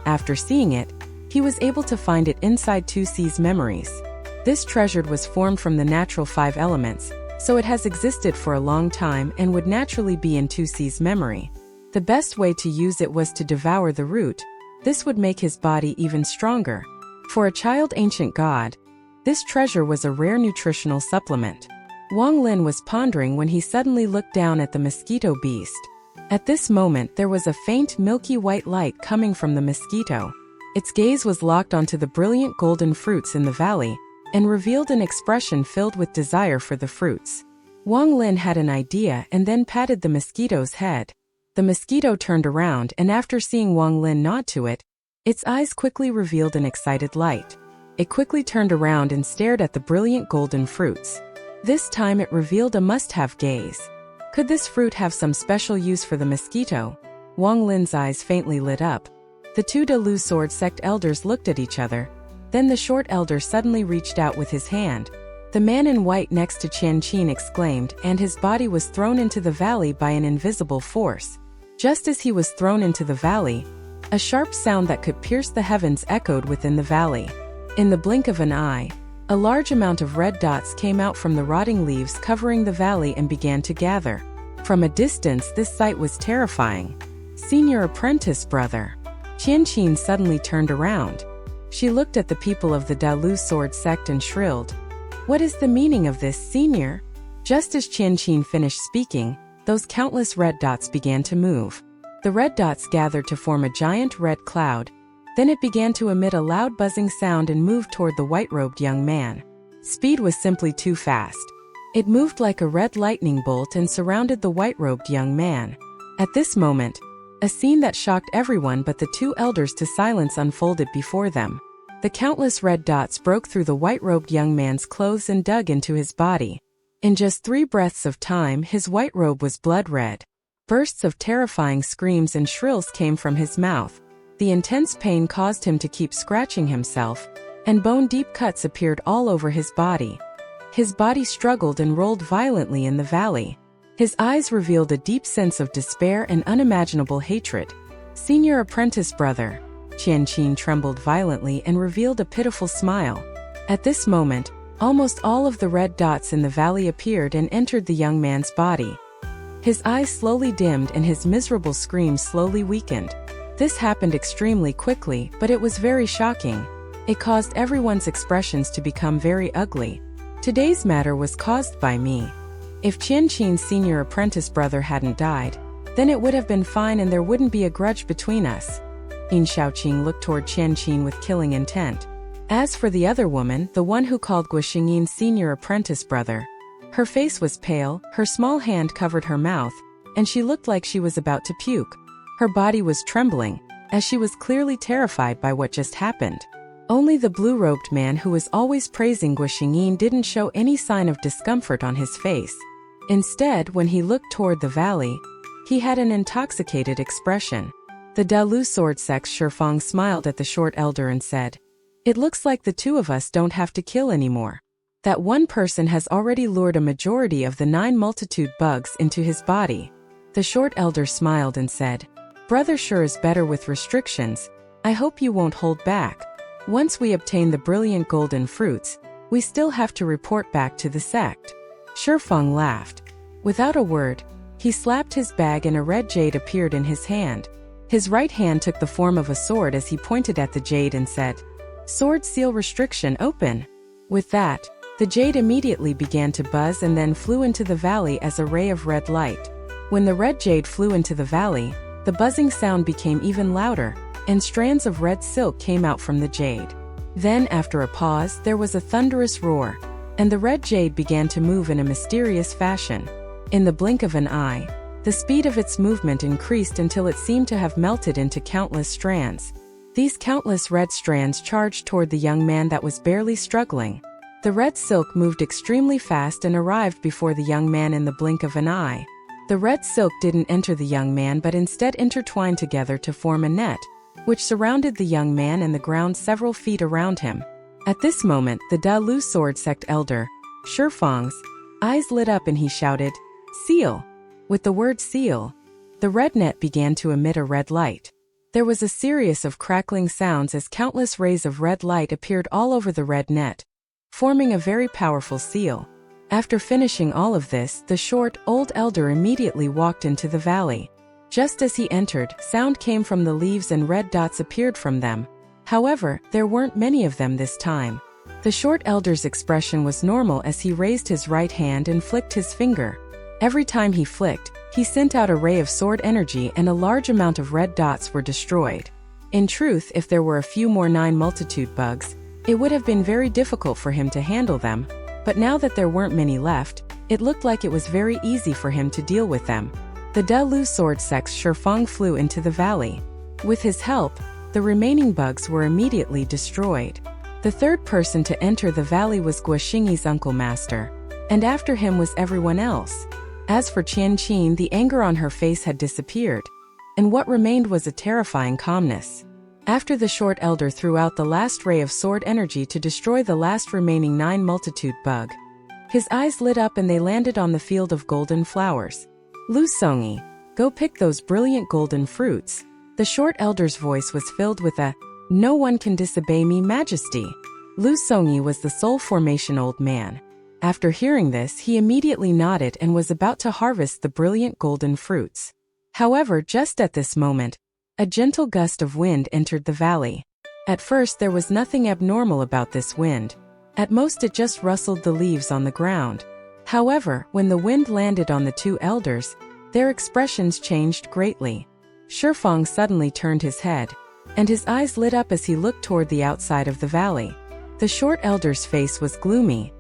after seeing it, he was able to find it inside 2C's memories. This treasure was formed from the natural 5 elements, so it has existed for a long time and would naturally be in 2C's memory. The best way to use it was to devour the root. This would make his body even stronger. For a child ancient god, this treasure was a rare nutritional supplement. Wang Lin was pondering when he suddenly looked down at the mosquito beast. At this moment there was a faint milky white light coming from the mosquito. Its gaze was locked onto the brilliant golden fruits in the valley, and revealed an expression filled with desire for the fruits. Wang Lin had an idea and then patted the mosquito's head. The mosquito turned around and after seeing Wang Lin nod to it, its eyes quickly revealed an excited light. It quickly turned around and stared at the brilliant golden fruits. This time it revealed a must-have gaze. Could this fruit have some special use for the mosquito? Wang Lin's eyes faintly lit up. The 2 Dalu sword sect elders looked at each other. Then the short elder suddenly reached out with his hand. The man in white next to Qian exclaimed, and his body was thrown into the valley by an invisible force. Just as he was thrown into the valley, a sharp sound that could pierce the heavens echoed within the valley. In the blink of an eye, a large amount of red dots came out from the rotting leaves covering the valley and began to gather. From a distance, this sight was terrifying. Senior apprentice brother. Qian suddenly turned around. She looked at the people of the Dalu sword sect and shrilled, "What is the meaning of this, senior?" Just as Qian finished speaking, those countless red dots began to move. The red dots gathered to form a giant red cloud. Then it began to emit a loud buzzing sound and moved toward the white-robed young man. Speed was simply too fast. It moved like a red lightning bolt and surrounded the white-robed young man. At this moment, a scene that shocked everyone but the 2 elders to silence unfolded before them. The countless red dots broke through the white-robed young man's clothes and dug into his body. In just 3 breaths of time, his white robe was blood red. Bursts of terrifying screams and shrills came from his mouth. The intense pain caused him to keep scratching himself, and bone-deep cuts appeared all over his body. His body struggled and rolled violently in the valley. His eyes revealed a deep sense of despair and unimaginable hatred. Senior apprentice brother. Qianqin trembled violently and revealed a pitiful smile. At this moment, almost all of the red dots in the valley appeared and entered the young man's body. His eyes slowly dimmed and his miserable screams slowly weakened. This happened extremely quickly, but it was very shocking. It caused everyone's expressions to become very ugly. Today's matter was caused by me. If Qianqin's senior apprentice brother hadn't died, then it would have been fine and there wouldn't be a grudge between us. Yin Shaoqing looked toward Qianqin with killing intent. As for the other woman, the one who called Guoxingyin's senior apprentice brother, her face was pale, her small hand covered her mouth, and she looked like she was about to puke. Her body was trembling, as she was clearly terrified by what just happened. Only the blue-robed man who was always praising Guoxingyin didn't show any sign of discomfort on his face. Instead, when he looked toward the valley, he had an intoxicated expression. The Dalu sword sex Shifang smiled at the short elder and said, "It looks like the 2 of us don't have to kill anymore. That one person has already lured a majority of the 9 multitude bugs into his body." The short elder smiled and said, "Brother sure is better with restrictions. I hope you won't hold back. Once we obtain the brilliant golden fruits, we still have to report back to the sect." Shifang laughed. Without a word, he slapped his bag and a red jade appeared in his hand. His right hand took the form of a sword as he pointed at the jade and said, "Sword seal restriction open." With that, the jade immediately began to buzz and then flew into the valley as a ray of red light. When the red jade flew into the valley, the buzzing sound became even louder, and strands of red silk came out from the jade. Then, after a pause, there was a thunderous roar, and the red jade began to move in a mysterious fashion. In the blink of an eye, the speed of its movement increased until it seemed to have melted into countless strands. These countless red strands charged toward the young man that was barely struggling. The red silk moved extremely fast and arrived before the young man in the blink of an eye. The red silk didn't enter the young man but instead intertwined together to form a net, which surrounded the young man and the ground several feet around him. At this moment, the Dalu sword sect elder, Shifang's, eyes lit up and he shouted, "Seal!" With the word seal, the red net began to emit a red light. There was a series of crackling sounds as countless rays of red light appeared all over the red net, forming a very powerful seal. After finishing all of this, the short, old elder immediately walked into the valley. Just as he entered, sound came from the leaves and red dots appeared from them. However, there weren't many of them this time. The short elder's expression was normal as he raised his right hand and flicked his finger. Every time he flicked, he sent out a ray of sword energy and a large amount of red dots were destroyed. In truth, if there were a few more 9 multitude bugs, it would have been very difficult for him to handle them, but now that there weren't many left, it looked like it was very easy for him to deal with them. The Dalu sword sex Shifang flew into the valley. With his help, the remaining bugs were immediately destroyed. The third person to enter the valley was Guoxingyi's uncle master, and after him was everyone else. As for Qianqin, the anger on her face had disappeared, and what remained was a terrifying calmness. After the short elder threw out the last ray of sword energy to destroy the last remaining 9 multitude bug, his eyes lit up and they landed on the field of golden flowers. "Lu Songyi, go pick those brilliant golden fruits." The short elder's voice was filled with a, "No one can disobey me, Majesty." Lu Songyi was the soul formation old man. After hearing this, he immediately nodded and was about to harvest the brilliant golden fruits. However, just at this moment, a gentle gust of wind entered the valley. At first, there was nothing abnormal about this wind. At most, it just rustled the leaves on the ground. However, when the wind landed on the 2 elders, their expressions changed greatly. Shifang suddenly turned his head, and his eyes lit up as he looked toward the outside of the valley. The short elder's face was gloomy.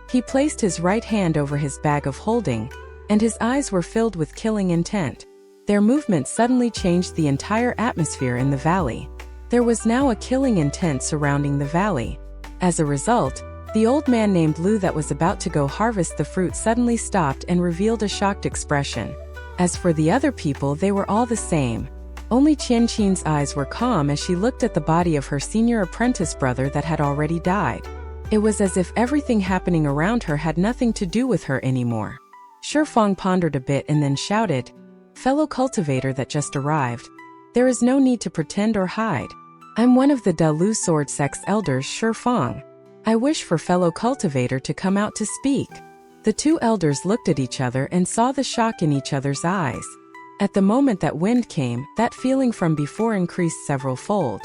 He placed his right hand over his bag of holding, and his eyes were filled with killing intent. Their movement suddenly changed the entire atmosphere in the valley. There was now a killing intent surrounding the valley. As a result, The old man named Lu that was about to go harvest the fruit suddenly stopped and revealed a shocked expression. As for the other people, they were all the same. Only Qian Qin's eyes were calm as she looked at the body of her senior apprentice brother that had already died. It was as if everything happening around her had nothing to do with her anymore. Shifeng pondered a bit and then shouted, "Fellow cultivator that just arrived, there is no need to pretend or hide. I'm one of the Da Lu sword sect's elders, Shifeng. I wish for fellow cultivator to come out to speak." The two elders looked at each other and saw the shock in each other's eyes. At the moment that wind came, that feeling from before increased several-fold.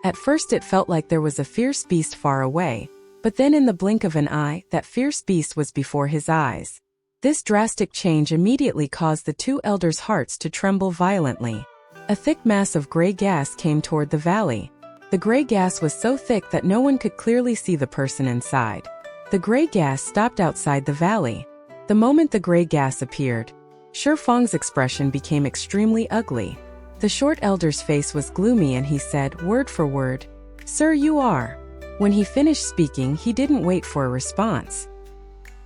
At first it felt like there was a fierce beast far away, but then in the blink of an eye, that fierce beast was before his eyes. This drastic change immediately caused the two elders' hearts to tremble violently. A thick mass of gray gas came toward the valley. The gray gas was so thick that no one could clearly see the person inside. The gray gas stopped outside the valley. The moment the gray gas appeared, Shifeng's expression became extremely ugly. The short elder's face was gloomy and he said, word for word, "Sir, you are." When he finished speaking, he didn't wait for a response.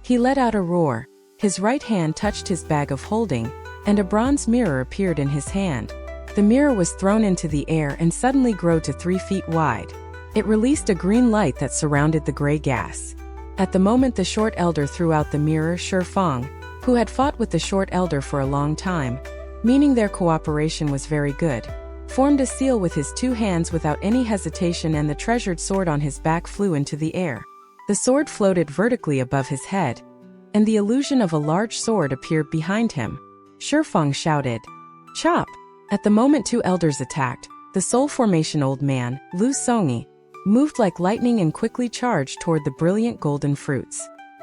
He let out a roar. His right hand touched his bag of holding, and a bronze mirror appeared in his hand. The mirror was thrown into the air and suddenly grew to 3 feet wide. It released a green light that surrounded the gray gas. At the moment the short elder threw out the mirror, Shifeng, who had fought with the short elder for a long time, meaning their cooperation was very good, formed a seal with his 2 hands without any hesitation, and the treasured sword on his back flew into the air. The sword floated vertically above his head, and the illusion of a large sword appeared behind him. Shifeng shouted, "Chop!" At the moment 2 elders attacked, the soul formation old man, Lu Songi, moved like lightning and quickly charged toward the brilliant golden fruits.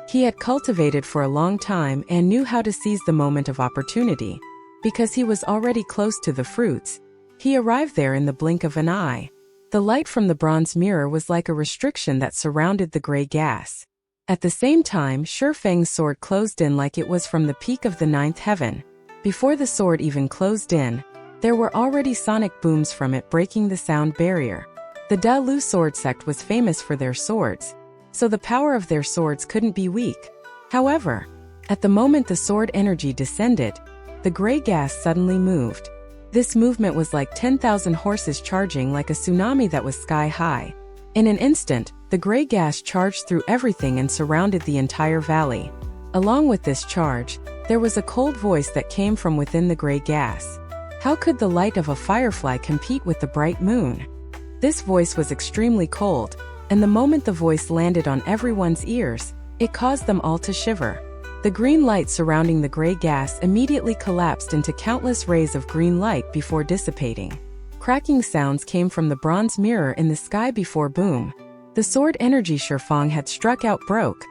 He had cultivated for a long time and knew how to seize the moment of opportunity. Because he was already close to the fruits, he arrived there in the blink of an eye. The light from the bronze mirror was like a restriction that surrounded the gray gas. At the same time, Shifeng's sword closed in like it was from the peak of the 9th heaven. Before the sword even closed in, there were already sonic booms from it breaking the sound barrier. The Da Lu sword sect was famous for their swords, so the power of their swords couldn't be weak. However, at the moment the sword energy descended, the gray gas suddenly moved. This movement was like 10,000 horses charging like a tsunami that was sky-high. In an instant, the gray gas charged through everything and surrounded the entire valley. Along with this charge, there was a cold voice that came from within the gray gas. How could the light of a firefly compete with the bright moon? This voice was extremely cold, and the moment the voice landed on everyone's ears, it caused them all to shiver. The green light surrounding the gray gas immediately collapsed into countless rays of green light before dissipating. Cracking sounds came from the bronze mirror in the sky before boom. The sword energy Shifeng had struck out broke,